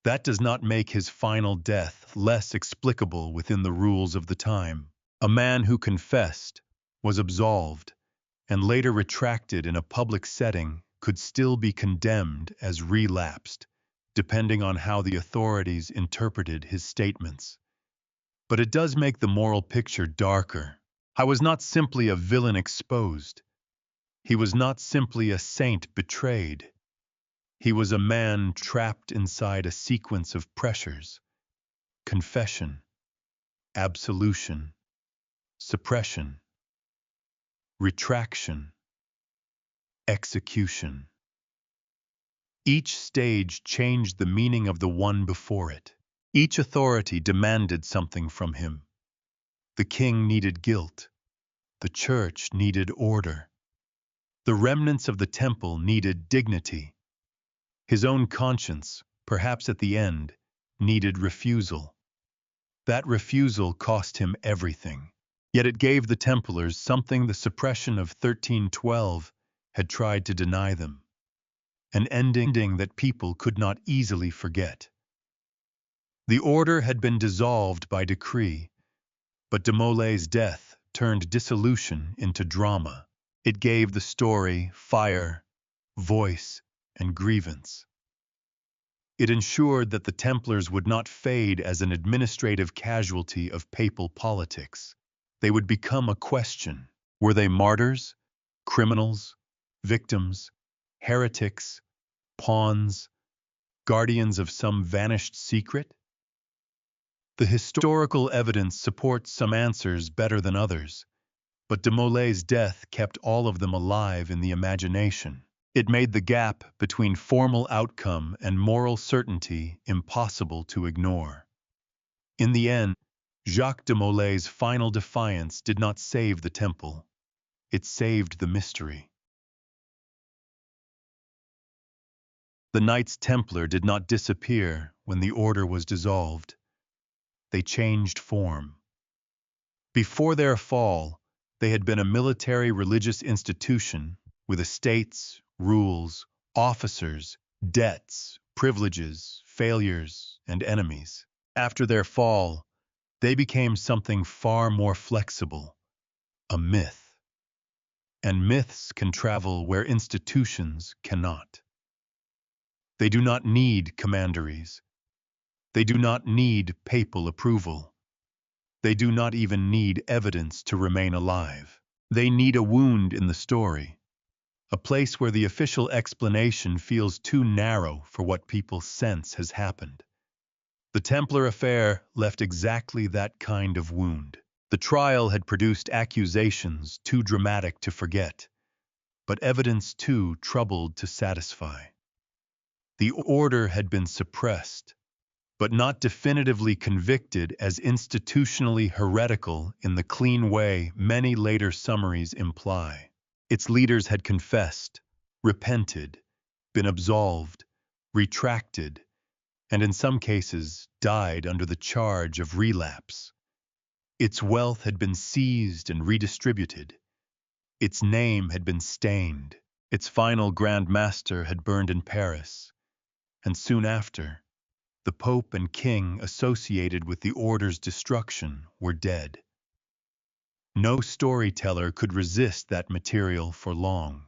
That does not make his final death less explicable within the rules of the time. A man who confessed, was absolved, and later retracted in a public setting could still be condemned as relapsed, depending on how the authorities interpreted his statements. But it does make the moral picture darker. I was not simply a villain exposed. He was not simply a saint betrayed. He was a man trapped inside a sequence of pressures: confession, absolution, suppression, retraction, execution. Each stage changed the meaning of the one before it. Each authority demanded something from him. The king needed guilt. The church needed order. The remnants of the temple needed dignity. His own conscience, perhaps at the end, needed refusal. That refusal cost him everything. Yet it gave the Templars something the suppression of 1312 had tried to deny them: an ending that people could not easily forget. The order had been dissolved by decree, but de Molay's death turned dissolution into drama. It gave the story fire, voice, and grievance. It ensured that the Templars would not fade as an administrative casualty of papal politics. They would become a question. Were they martyrs, criminals, victims, heretics, pawns, guardians of some vanished secret? The historical evidence supports some answers better than others, but de Molay's death kept all of them alive in the imagination. It made the gap between formal outcome and moral certainty impossible to ignore. In the end, Jacques de Molay's final defiance did not save the temple. It saved the mystery. The Knights Templar did not disappear when the order was dissolved. They changed form. Before their fall, they had been a military religious institution with estates, rules, officers, debts, privileges, failures, and enemies. After their fall, they became something far more flexible: a myth. And myths can travel where institutions cannot. They do not need commanderies. They do not need papal approval. They do not even need evidence to remain alive. They need a wound in the story, a place where the official explanation feels too narrow for what people sense has happened. The Templar affair left exactly that kind of wound. The trial had produced accusations too dramatic to forget, but evidence too troubled to satisfy. The order had been suppressed, but not definitively convicted as institutionally heretical in the clean way many later summaries imply. Its leaders had confessed, repented, been absolved, retracted, and in some cases died under the charge of relapse. Its wealth had been seized and redistributed. Its name had been stained. Its final Grand Master had burned in Paris, and soon after, the Pope and King associated with the order's destruction were dead. No storyteller could resist that material for long.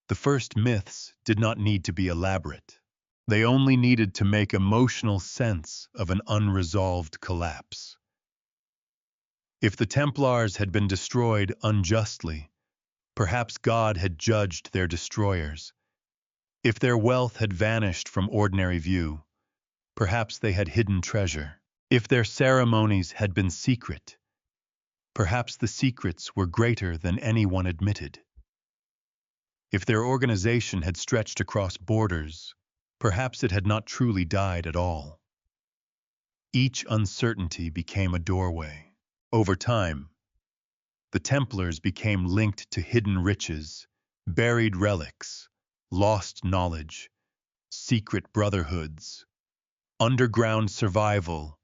The first myths did not need to be elaborate. They only needed to make emotional sense of an unresolved collapse. If the Templars had been destroyed unjustly, perhaps God had judged their destroyers. If their wealth had vanished from ordinary view, perhaps they had hidden treasure. If their ceremonies had been secret, perhaps the secrets were greater than anyone admitted. If their organization had stretched across borders, perhaps it had not truly died at all. Each uncertainty became a doorway. Over time, the Templars became linked to hidden riches, buried relics, lost knowledge, secret brotherhoods, underground survival,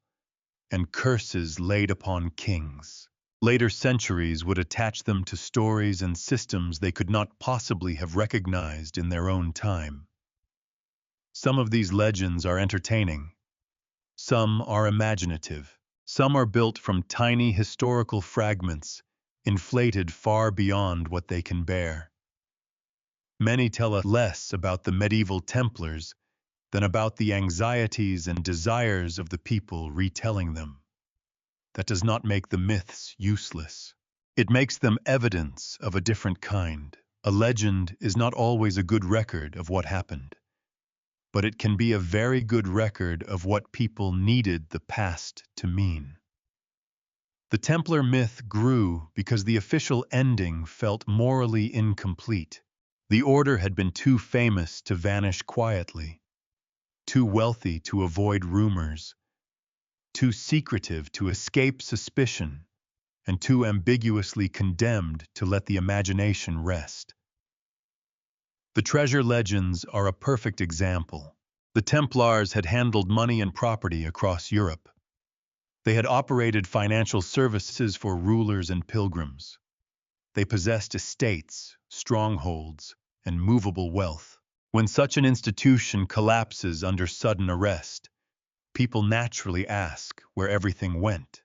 and curses laid upon kings. Later centuries would attach them to stories and systems they could not possibly have recognized in their own time. Some of these legends are entertaining. Some are imaginative. Some are built from tiny historical fragments, inflated far beyond what they can bear. Many tell us less about the medieval Templars than about the anxieties and desires of the people retelling them. That does not make the myths useless. It makes them evidence of a different kind. A legend is not always a good record of what happened, but it can be a very good record of what people needed the past to mean. The Templar myth grew because the official ending felt morally incomplete. The order had been too famous to vanish quietly, too wealthy to avoid rumors, too secretive to escape suspicion, and too ambiguously condemned to let the imagination rest. The treasure legends are a perfect example. The Templars had handled money and property across Europe. They had operated financial services for rulers and pilgrims. They possessed estates, strongholds, and movable wealth. When such an institution collapses under sudden arrest, people naturally ask where everything went.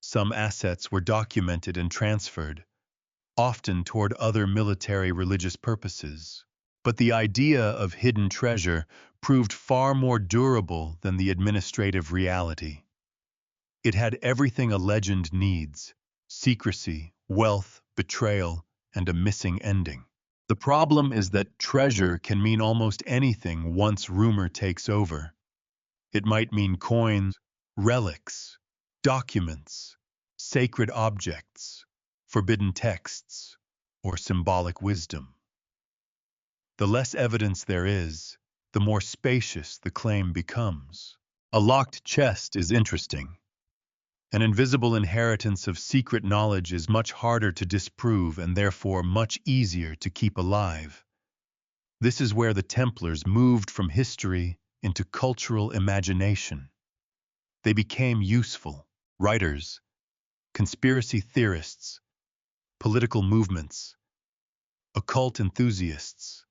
Some assets were documented and transferred, often toward other military religious purposes. But the idea of hidden treasure proved far more durable than the administrative reality. It had everything a legend needs: secrecy, wealth, betrayal, and a missing ending. The problem is that treasure can mean almost anything once rumor takes over. It might mean coins, relics, documents, sacred objects, forbidden texts, or symbolic wisdom. The less evidence there is, the more spacious the claim becomes. A locked chest is interesting. An invisible inheritance of secret knowledge is much harder to disprove and therefore much easier to keep alive. This is where the Templars moved from history into cultural imagination. They became useful writers, conspiracy theorists, political movements, occult enthusiasts,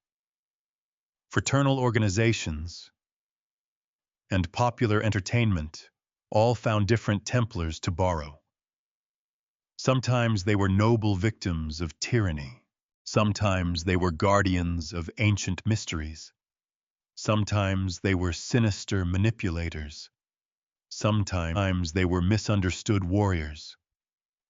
fraternal organizations, and popular entertainment all found different Templars to borrow. Sometimes they were noble victims of tyranny. Sometimes they were guardians of ancient mysteries. Sometimes they were sinister manipulators. Sometimes they were misunderstood warriors.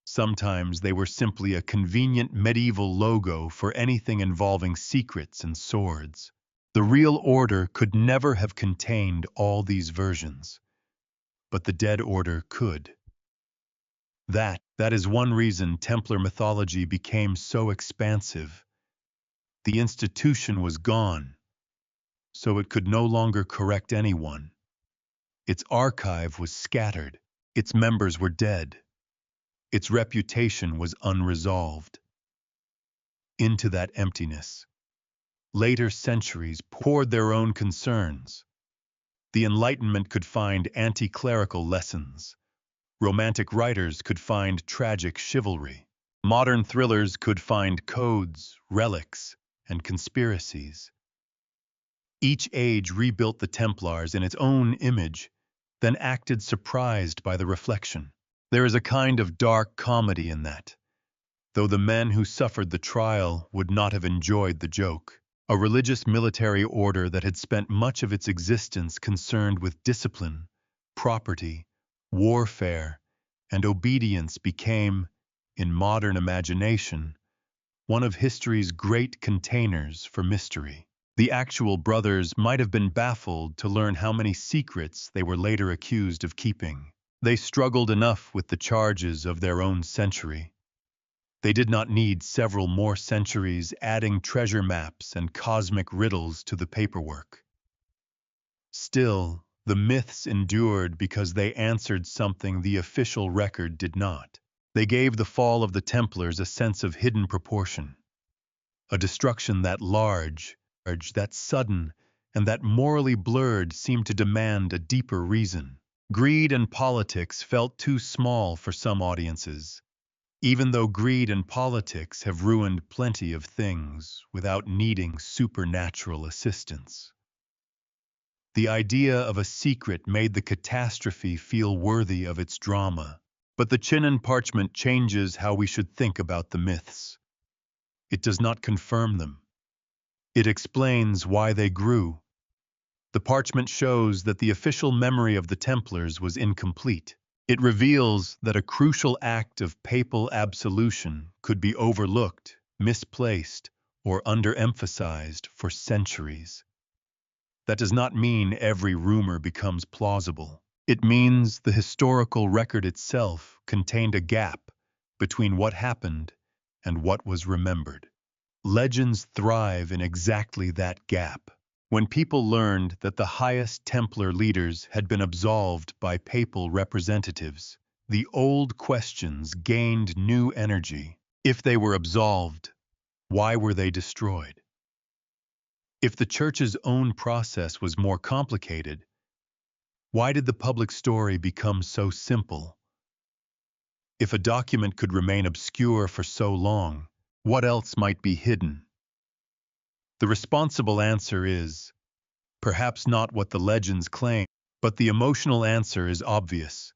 Sometimes they were simply a convenient medieval logo for anything involving secrets and swords. The real order could never have contained all these versions, but the dead order could. That is one reason Templar mythology became so expansive. The institution was gone, so it could no longer correct anyone. Its archive was scattered. Its members were dead. Its reputation was unresolved. Into that emptiness, Later centuries poured their own concerns. The Enlightenment could find anti-clerical lessons. Romantic writers could find tragic chivalry. Modern thrillers could find codes, relics, and conspiracies. Each age rebuilt the Templars in its own image, then acted surprised by the reflection. There is a kind of dark comedy in that, though the men who suffered the trial would not have enjoyed the joke. A religious military order that had spent much of its existence concerned with discipline, property, warfare, and obedience became, in modern imagination, one of history's great containers for mystery. The actual brothers might have been baffled to learn how many secrets they were later accused of keeping. They struggled enough with the charges of their own century. They did not need several more centuries adding treasure maps and cosmic riddles to the paperwork. Still, the myths endured because they answered something the official record did not. They gave the fall of the Templars a sense of hidden proportion, a destruction that large, that sudden, and that morally blurred seemed to demand a deeper reason. Greed and politics felt too small for some audiences, even though greed and politics have ruined plenty of things without needing supernatural assistance. The idea of a secret made the catastrophe feel worthy of its drama, but the Chinon parchment changes how we should think about the myths. It does not confirm them. It explains why they grew. The parchment shows that the official memory of the Templars was incomplete. It reveals that a crucial act of papal absolution could be overlooked, misplaced, or underemphasized for centuries. That does not mean every rumor becomes plausible. It means the historical record itself contained a gap between what happened and what was remembered. Legends thrive in exactly that gap. When people learned that the highest Templar leaders had been absolved by papal representatives, the old questions gained new energy. If they were absolved, why were they destroyed? If the Church's own process was more complicated, why did the public story become so simple? If a document could remain obscure for so long, what else might be hidden? The responsible answer is, perhaps not what the legends claim, but the emotional answer is obvious,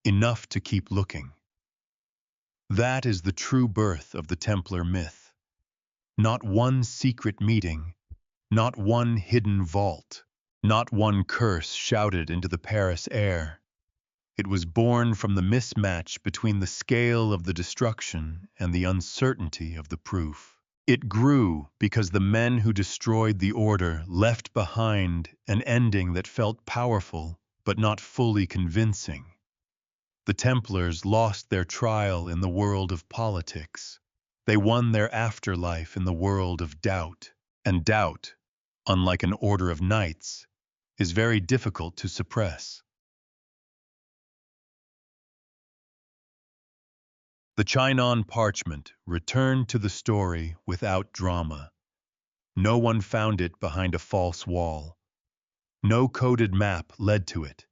enough to keep looking. That is the true birth of the Templar myth. Not one secret meeting, not one hidden vault, not one curse shouted into the Paris air. It was born from the mismatch between the scale of the destruction and the uncertainty of the proof. It grew because the men who destroyed the order left behind an ending that felt powerful but not fully convincing. The Templars lost their trial in the world of politics. They won their afterlife in the world of doubt. And doubt, unlike an order of knights, is very difficult to suppress. The Chinon parchment returned to the story without drama. No one found it behind a false wall. No coded map led to it.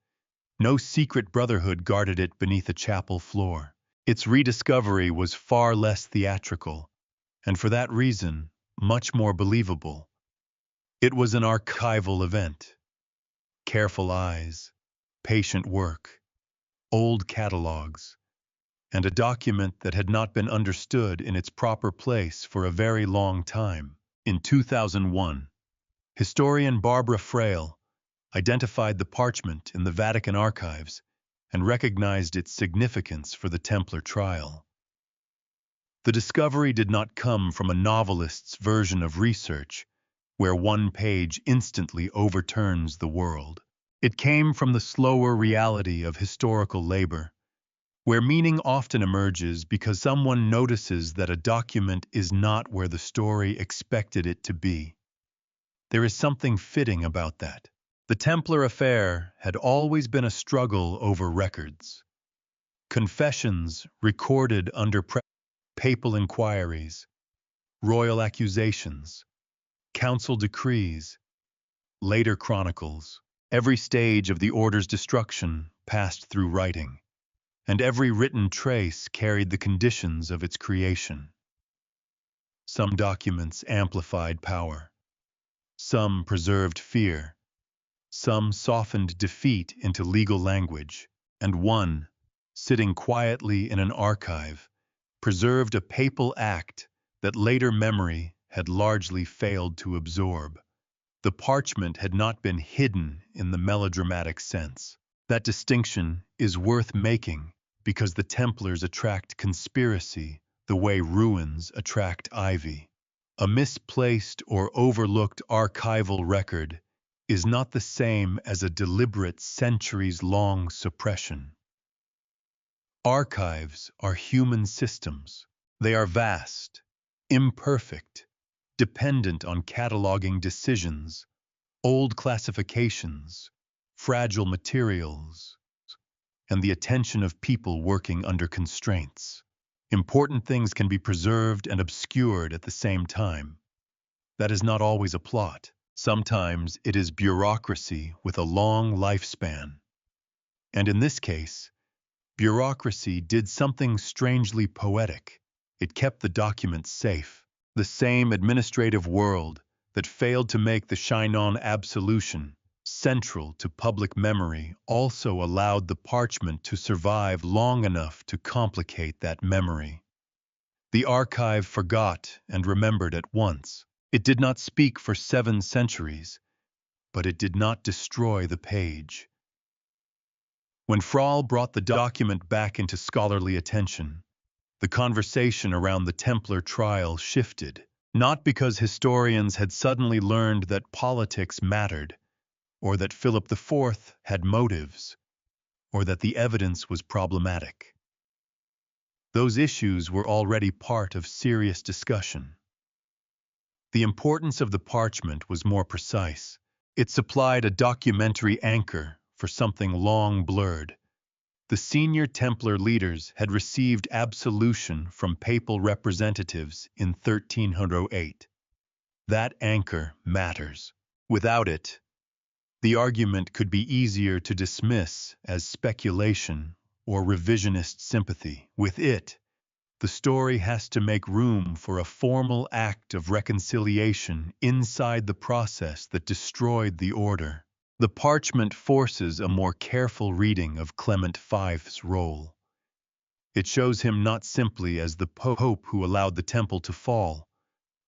No secret brotherhood guarded it beneath a chapel floor. Its rediscovery was far less theatrical, and for that reason, much more believable. It was an archival event. Careful eyes, patient work, old catalogs, and a document that had not been understood in its proper place for a very long time. In 2001, historian Barbara Frail identified the parchment in the Vatican archives and recognized its significance for the Templar trial. The discovery did not come from a novelist's version of research, where one page instantly overturns the world. It came from the slower reality of historical labor, where meaning often emerges because someone notices that a document is not where the story expected it to be. There is something fitting about that. The Templar affair had always been a struggle over records. Confessions recorded under papal inquiries, royal accusations, council decrees, later chronicles. Every stage of the order's destruction passed through writing, and every written trace carried the conditions of its creation. Some documents amplified power, some preserved fear, some softened defeat into legal language, and one, sitting quietly in an archive, preserved a papal act that later memory had largely failed to absorb. The parchment had not been hidden in the melodramatic sense. That distinction is worth making because the Templars attract conspiracy the way ruins attract ivy. A misplaced or overlooked archival record is not the same as a deliberate centuries-long suppression. Archives are human systems. They are vast, imperfect, dependent on cataloging decisions, old classifications, fragile materials, and the attention of people working under constraints. Important things can be preserved and obscured at the same time. That is not always a plot. Sometimes it is bureaucracy with a long lifespan. And in this case, bureaucracy did something strangely poetic. It kept the documents safe. The same administrative world that failed to make the Chinon absolution central to public memory also allowed the parchment to survive long enough to complicate that memory. The archive forgot and remembered at once. It did not speak for 7 centuries, but it did not destroy the page. When Frahl brought the document back into scholarly attention, the conversation around the Templar trial shifted, not because historians had suddenly learned that politics mattered, or that Philip IV had motives, or that the evidence was problematic. Those issues were already part of serious discussion. The importance of the parchment was more precise. It supplied a documentary anchor for something long blurred. The senior Templar leaders had received absolution from papal representatives in 1308. That anchor matters. Without it, the argument could be easier to dismiss as speculation or revisionist sympathy. With it, the story has to make room for a formal act of reconciliation inside the process that destroyed the order. The parchment forces a more careful reading of Clement V's role. It shows him not simply as the pope who allowed the temple to fall,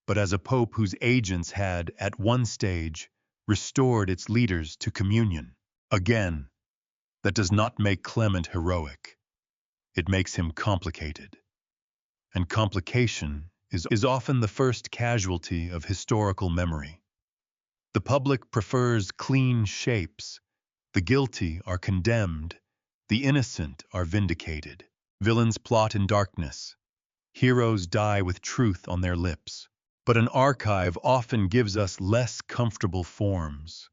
but as a pope whose agents had, at one stage, restored its leaders to communion. Again, that does not make Clement heroic. It makes him complicated. And complication is often the first casualty of historical memory. The public prefers clean shapes. The guilty are condemned. The innocent are vindicated. Villains plot in darkness. Heroes die with truth on their lips. But an archive often gives us less comfortable forms.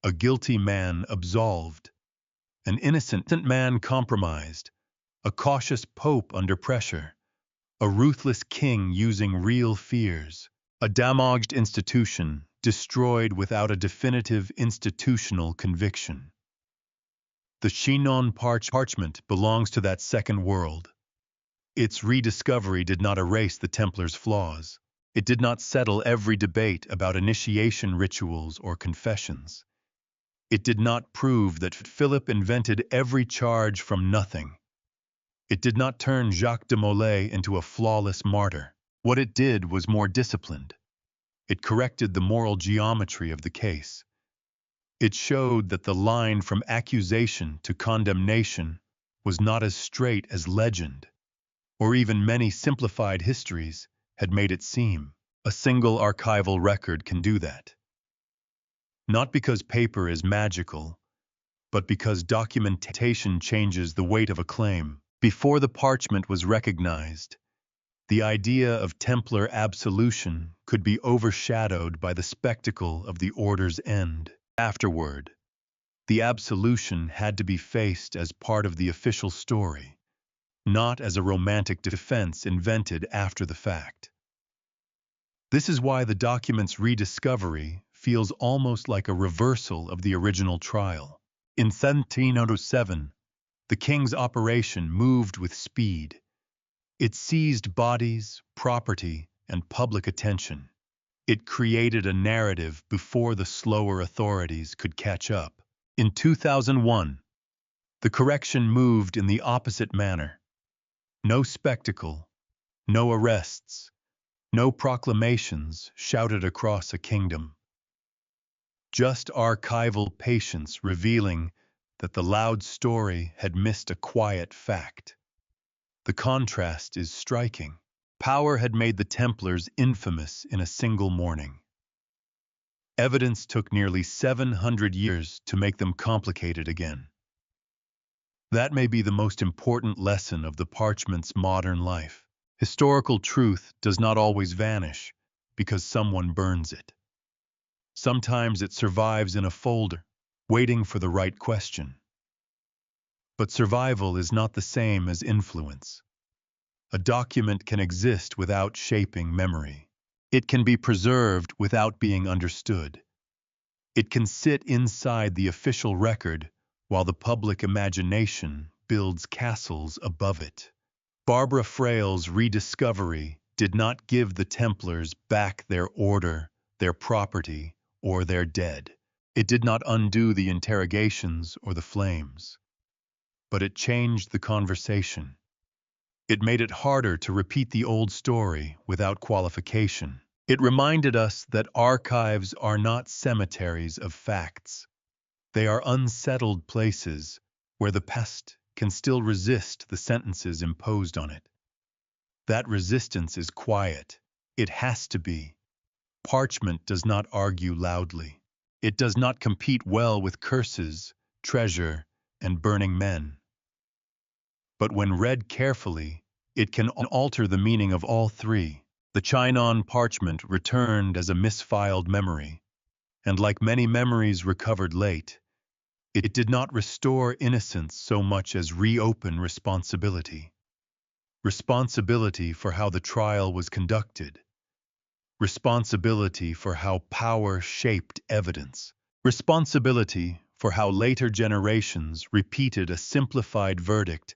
A guilty man absolved. An innocent man compromised. A cautious pope under pressure. A ruthless king using real fears. A damaged institution destroyed without a definitive institutional conviction. The Chinon parchment belongs to that second world. Its rediscovery did not erase the Templars' flaws. It did not settle every debate about initiation rituals or confessions. It did not prove that Philip invented every charge from nothing. It did not turn Jacques de Molay into a flawless martyr. What it did was more disciplined. It corrected the moral geometry of the case. It showed that the line from accusation to condemnation was not as straight as legend, or even many simplified histories had made it seem. A single archival record can do that. Not because paper is magical, but because documentation changes the weight of a claim. Before the parchment was recognized, the idea of Templar absolution could be overshadowed by the spectacle of the order's end. Afterward, the absolution had to be faced as part of the official story, not as a romantic defense invented after the fact. This is why the document's rediscovery feels almost like a reversal of the original trial. In 1707, the king's operation moved with speed. It seized bodies, property, and public attention. It created a narrative before the slower authorities could catch up. In 2001, the correction moved in the opposite manner. No spectacle, no arrests, no proclamations shouted across a kingdom. Just archival patience revealing that the loud story had missed a quiet fact. The contrast is striking. Power had made the Templars infamous in a single morning. Evidence took nearly 700 years to make them complicated again. That may be the most important lesson of the Parchment's modern life. Historical truth does not always vanish because someone burns it. Sometimes it survives in a folder, waiting for the right question. But survival is not the same as influence. A document can exist without shaping memory. It can be preserved without being understood. It can sit inside the official record while the public imagination builds castles above it. Barbara Fraill's rediscovery did not give the Templars back their order, their property, or their dead. It did not undo the interrogations or the flames. But it changed the conversation. It made it harder to repeat the old story without qualification. It reminded us that archives are not cemeteries of facts. They are unsettled places where the past can still resist the sentences imposed on it. That resistance is quiet. It has to be. Parchment does not argue loudly. It does not compete well with curses, treasure, and burning men. But when read carefully, it can alter the meaning of all three. The Chinon parchment returned as a misfiled memory, and like many memories recovered late, it did not restore innocence so much as reopen responsibility. Responsibility for how the trial was conducted. Responsibility for how power shaped evidence. Responsibility for how later generations repeated a simplified verdict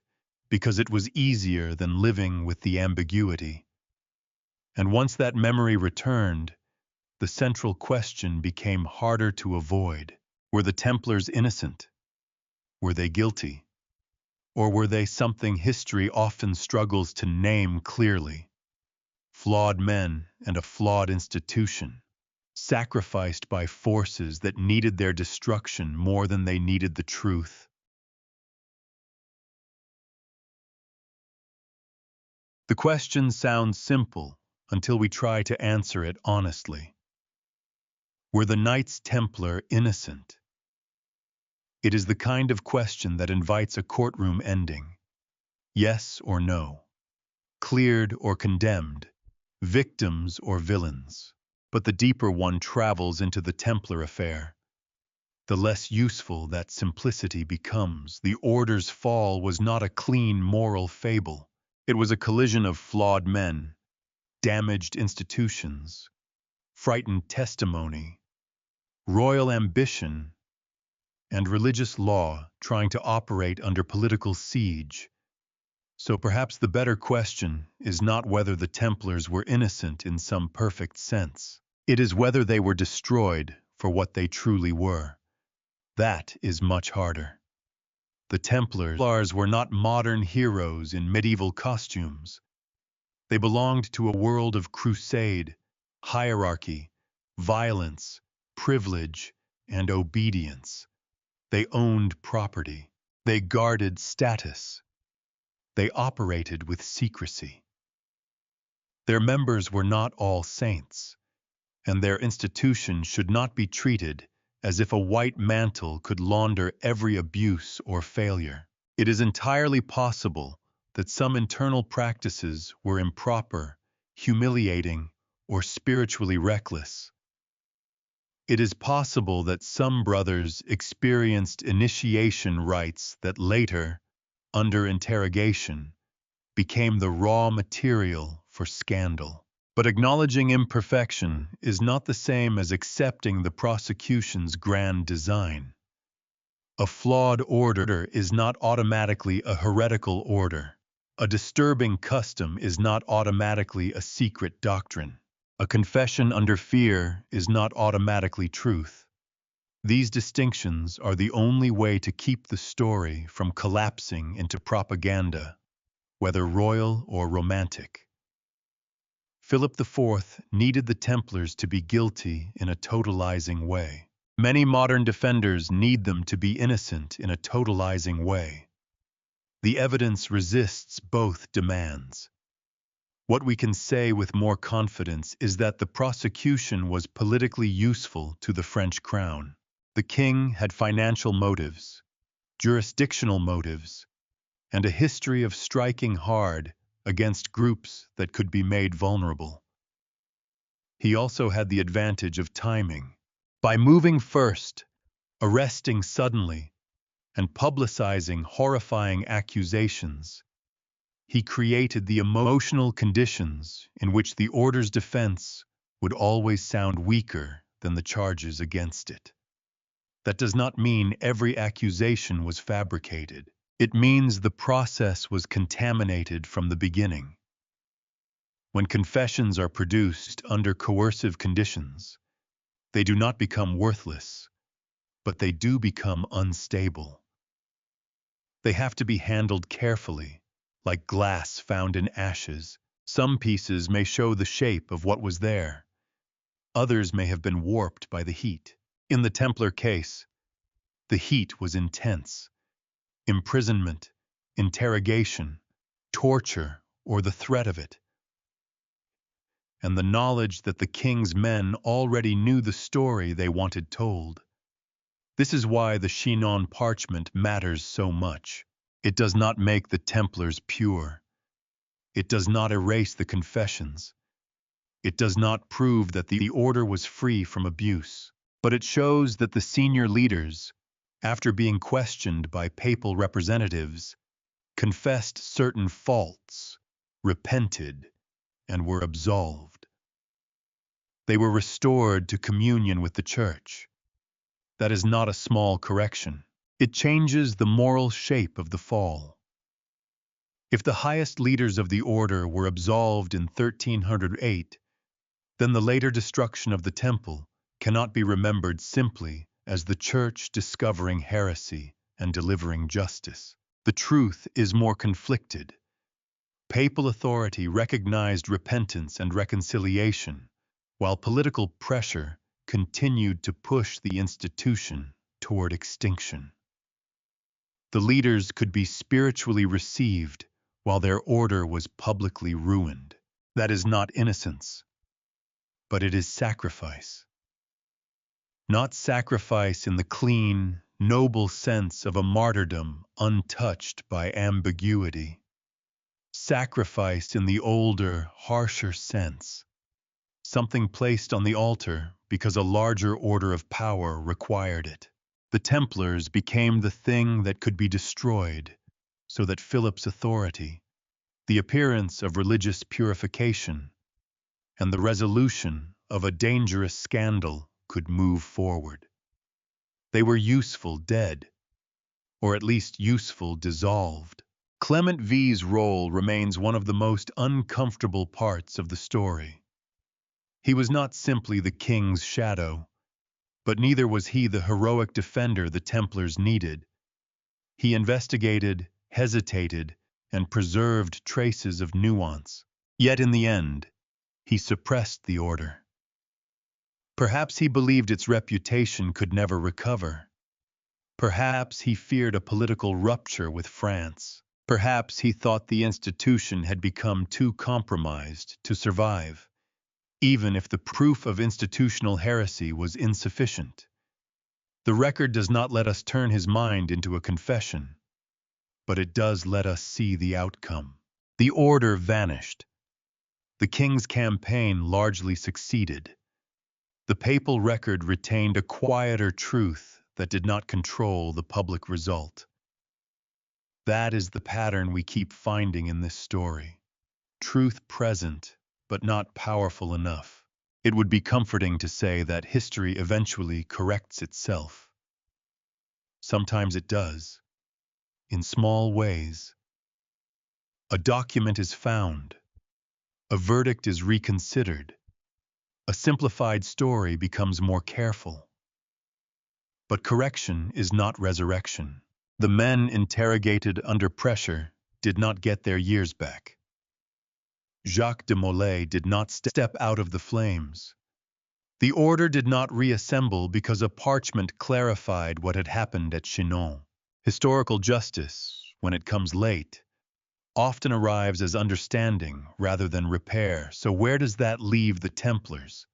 because it was easier than living with the ambiguity. And once that memory returned, the central question became harder to avoid. Were the Templars innocent? Were they guilty? Or were they something history often struggles to name clearly? Flawed men and a flawed institution, sacrificed by forces that needed their destruction more than they needed the truth. The question sounds simple until we try to answer it honestly. Were the Knights Templar innocent? It is the kind of question that invites a courtroom ending. Yes or no. Cleared or condemned. Victims or villains. But the deeper one travels into the Templar affair. The less useful that simplicity becomes. The Order's fall was not a clean moral fable. It was a collision of flawed men, damaged institutions, frightened testimony, royal ambition, and religious law trying to operate under political siege. So perhaps the better question is not whether the Templars were innocent in some perfect sense. It is whether they were destroyed for what they truly were. That is much harder. The Templars were not modern heroes in medieval costumes. They belonged to a world of crusade, hierarchy, violence, privilege, and obedience. They owned property. They guarded status. They operated with secrecy. Their members were not all saints, and their institution should not be treated as if a white mantle could launder every abuse or failure. It is entirely possible that some internal practices were improper, humiliating, or spiritually reckless. It is possible that some brothers experienced initiation rites that later, under interrogation, became the raw material for scandal. But acknowledging imperfection is not the same as accepting the prosecution's grand design. A flawed order is not automatically a heretical order. A disturbing custom is not automatically a secret doctrine. A confession under fear is not automatically truth. These distinctions are the only way to keep the story from collapsing into propaganda, whether royal or romantic. Philip IV needed the Templars to be guilty in a totalizing way. Many modern defenders need them to be innocent in a totalizing way. The evidence resists both demands. What we can say with more confidence is that the prosecution was politically useful to the French crown. The king had financial motives, jurisdictional motives, and a history of striking hard against groups that could be made vulnerable. He also had the advantage of timing. By moving first, arresting suddenly, and publicizing horrifying accusations, he created the emotional conditions in which the order's defense would always sound weaker than the charges against it. That does not mean every accusation was fabricated. It means the process was contaminated from the beginning. When confessions are produced under coercive conditions, they do not become worthless, but they do become unstable. They have to be handled carefully, like glass found in ashes. Some pieces may show the shape of what was there. Others may have been warped by the heat. In the Templar case, the heat was intense. Imprisonment, interrogation, torture, or the threat of it. And the knowledge that the king's men already knew the story they wanted told. This is why the Chinon parchment matters so much. It does not make the Templars pure. It does not erase the confessions. It does not prove that the order was free from abuse. But it shows that the senior leaders, after being questioned by papal representatives, confessed certain faults, repented, and were absolved. They were restored to communion with the Church. That is not a small correction. It changes the moral shape of the fall. If the highest leaders of the order were absolved in 1308, then the later destruction of the temple cannot be remembered simply as the Church discovering heresy and delivering justice. The truth is more conflicted. Papal authority recognized repentance and reconciliation, while political pressure continued to push the institution toward extinction. The leaders could be spiritually received while their order was publicly ruined. That is not innocence, but it is sacrifice. Not sacrifice in the clean, noble sense of a martyrdom untouched by ambiguity. Sacrifice in the older, harsher sense. Something placed on the altar because a larger order of power required it. The Templars became the thing that could be destroyed, so that Philip's authority, the appearance of religious purification, and the resolution of a dangerous scandal could move forward. They were useful dead, or at least useful dissolved. Clement V's role remains one of the most uncomfortable parts of the story. He was not simply the king's shadow, but neither was he the heroic defender the Templars needed. He investigated, hesitated, and preserved traces of nuance. Yet in the end, he suppressed the order. Perhaps he believed its reputation could never recover. Perhaps he feared a political rupture with France. Perhaps he thought the institution had become too compromised to survive, even if the proof of institutional heresy was insufficient. The record does not let us turn his mind into a confession, but it does let us see the outcome. The order vanished. The king's campaign largely succeeded. The papal record retained a quieter truth that did not control the public result. That is the pattern we keep finding in this story. Truth present, but not powerful enough. It would be comforting to say that history eventually corrects itself. Sometimes it does, in small ways. A document is found, a verdict is reconsidered, a simplified story becomes more careful. But correction is not resurrection. The men interrogated under pressure did not get their years back. Jacques de Molay did not step out of the flames. The order did not reassemble because a parchment clarified what had happened at Chinon. Historical justice, when it comes late, often arrives as understanding rather than repair. So where does that leave the Templars?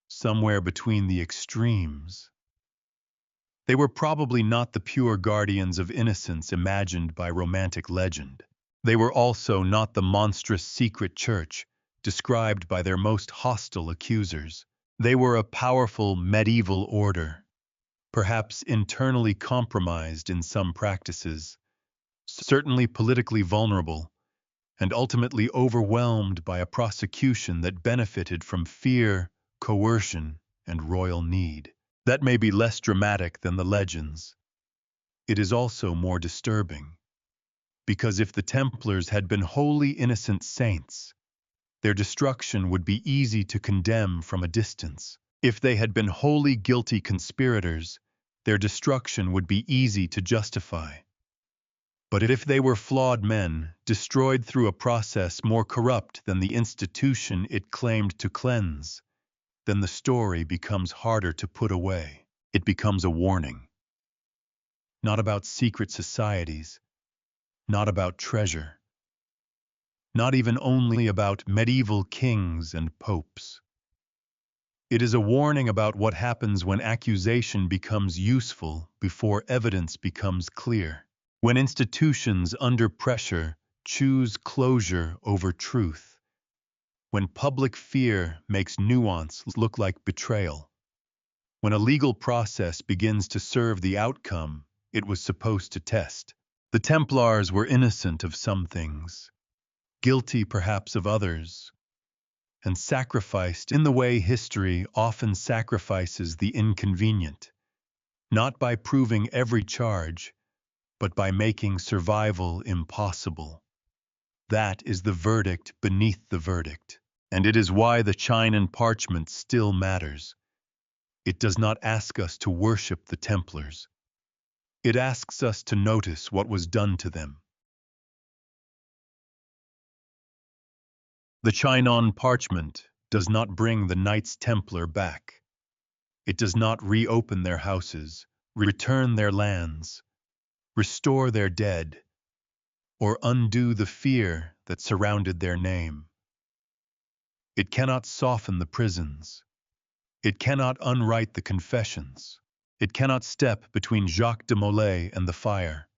Somewhere between the extremes. They were probably not the pure guardians of innocence imagined by romantic legend. They were also not the monstrous secret church described by their most hostile accusers. They were a powerful medieval order, perhaps internally compromised in some practices, certainly politically vulnerable, and ultimately overwhelmed by a prosecution that benefited from fear, coercion, and royal need. That may be less dramatic than the legends. It is also more disturbing, because if the Templars had been wholly innocent saints, their destruction would be easy to condemn from a distance. If they had been wholly guilty conspirators, their destruction would be easy to justify. But if they were flawed men, destroyed through a process more corrupt than the institution it claimed to cleanse, then the story becomes harder to put away. It becomes a warning. Not about secret societies, not about treasure, not even only about medieval kings and popes. It is a warning about what happens when accusation becomes useful before evidence becomes clear. When institutions under pressure choose closure over truth. When public fear makes nuance look like betrayal. When a legal process begins to serve the outcome it was supposed to test. The Templars were innocent of some things, guilty perhaps of others, and sacrificed in the way history often sacrifices the inconvenient, not by proving every charge, but by making survival impossible. That is the verdict beneath the verdict, and it is why the Chinon parchment still matters. It does not ask us to worship the Templars. It asks us to notice what was done to them. The Chinon parchment does not bring the Knights Templar back. It does not reopen their houses, return their lands, restore their dead, or undo the fear that surrounded their name. It cannot soften the prisons. It cannot unwrite the confessions. It cannot step between Jacques de Molay and the fire.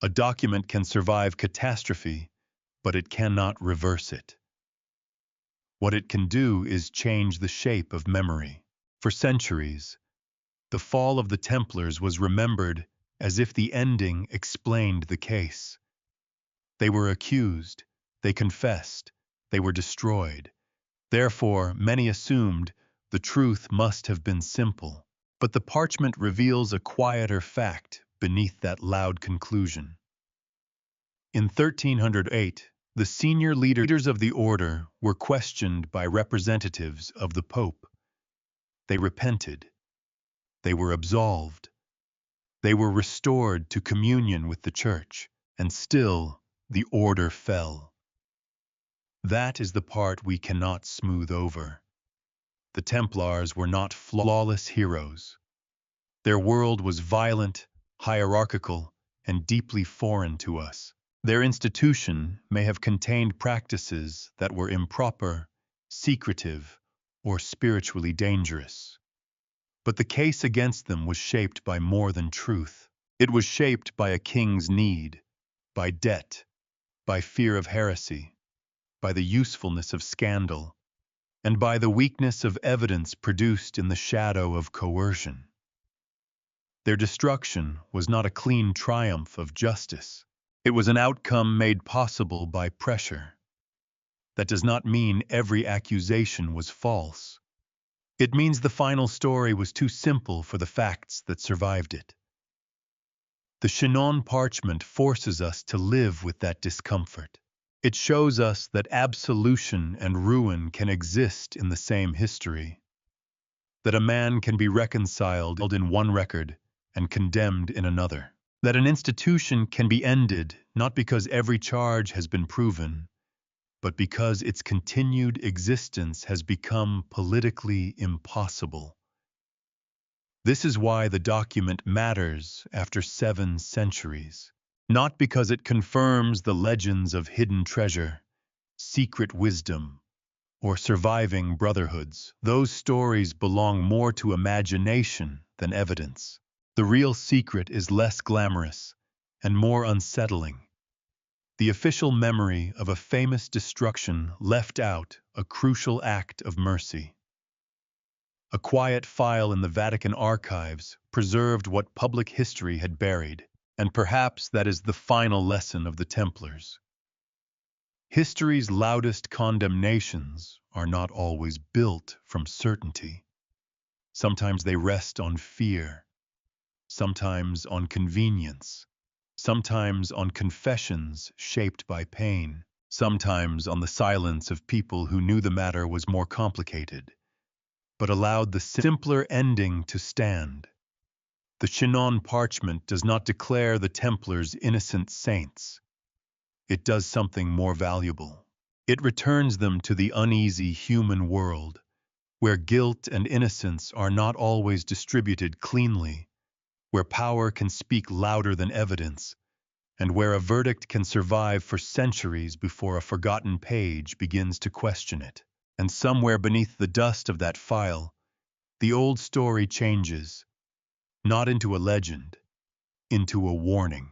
A document can survive catastrophe, but it cannot reverse it. What it can do is change the shape of memory. For centuries, the fall of the Templars was remembered as if the ending explained the case. They were accused, they confessed, they were destroyed. Therefore, many assumed the truth must have been simple. But the parchment reveals a quieter fact beneath that loud conclusion. In 1308, the senior leaders of the order were questioned by representatives of the Pope. They repented. They were absolved. They were restored to communion with the Church, and still the order fell. That is the part we cannot smooth over. The Templars were not flawless heroes. Their world was violent, hierarchical, and deeply foreign to us. Their institution may have contained practices that were improper, secretive, or spiritually dangerous. But the case against them was shaped by more than truth. It was shaped by a king's need, by debt, by fear of heresy, by the usefulness of scandal, and by the weakness of evidence produced in the shadow of coercion. Their destruction was not a clean triumph of justice. It was an outcome made possible by pressure. That does not mean every accusation was false. It means the final story was too simple for the facts that survived it. The Chinon parchment forces us to live with that discomfort. It shows us that absolution and ruin can exist in the same history, that a man can be reconciled in one record and condemned in another, that an institution can be ended not because every charge has been proven, but because its continued existence has become politically impossible. This is why the document matters after 7 centuries. Not because it confirms the legends of hidden treasure, secret wisdom, or surviving brotherhoods. Those stories belong more to imagination than evidence. The real secret is less glamorous and more unsettling. The official memory of a famous destruction left out a crucial act of mercy. A quiet file in the Vatican archives preserved what public history had buried, and perhaps that is the final lesson of the Templars. History's loudest condemnations are not always built from certainty. Sometimes they rest on fear, sometimes on convenience, sometimes on confessions shaped by pain, sometimes on the silence of people who knew the matter was more complicated, but allowed the simpler ending to stand. The Chinon parchment does not declare the Templars innocent saints. It does something more valuable. It returns them to the uneasy human world, where guilt and innocence are not always distributed cleanly, where power can speak louder than evidence, and where a verdict can survive for centuries before a forgotten page begins to question it. And somewhere beneath the dust of that file, the old story changes, not into a legend, into a warning.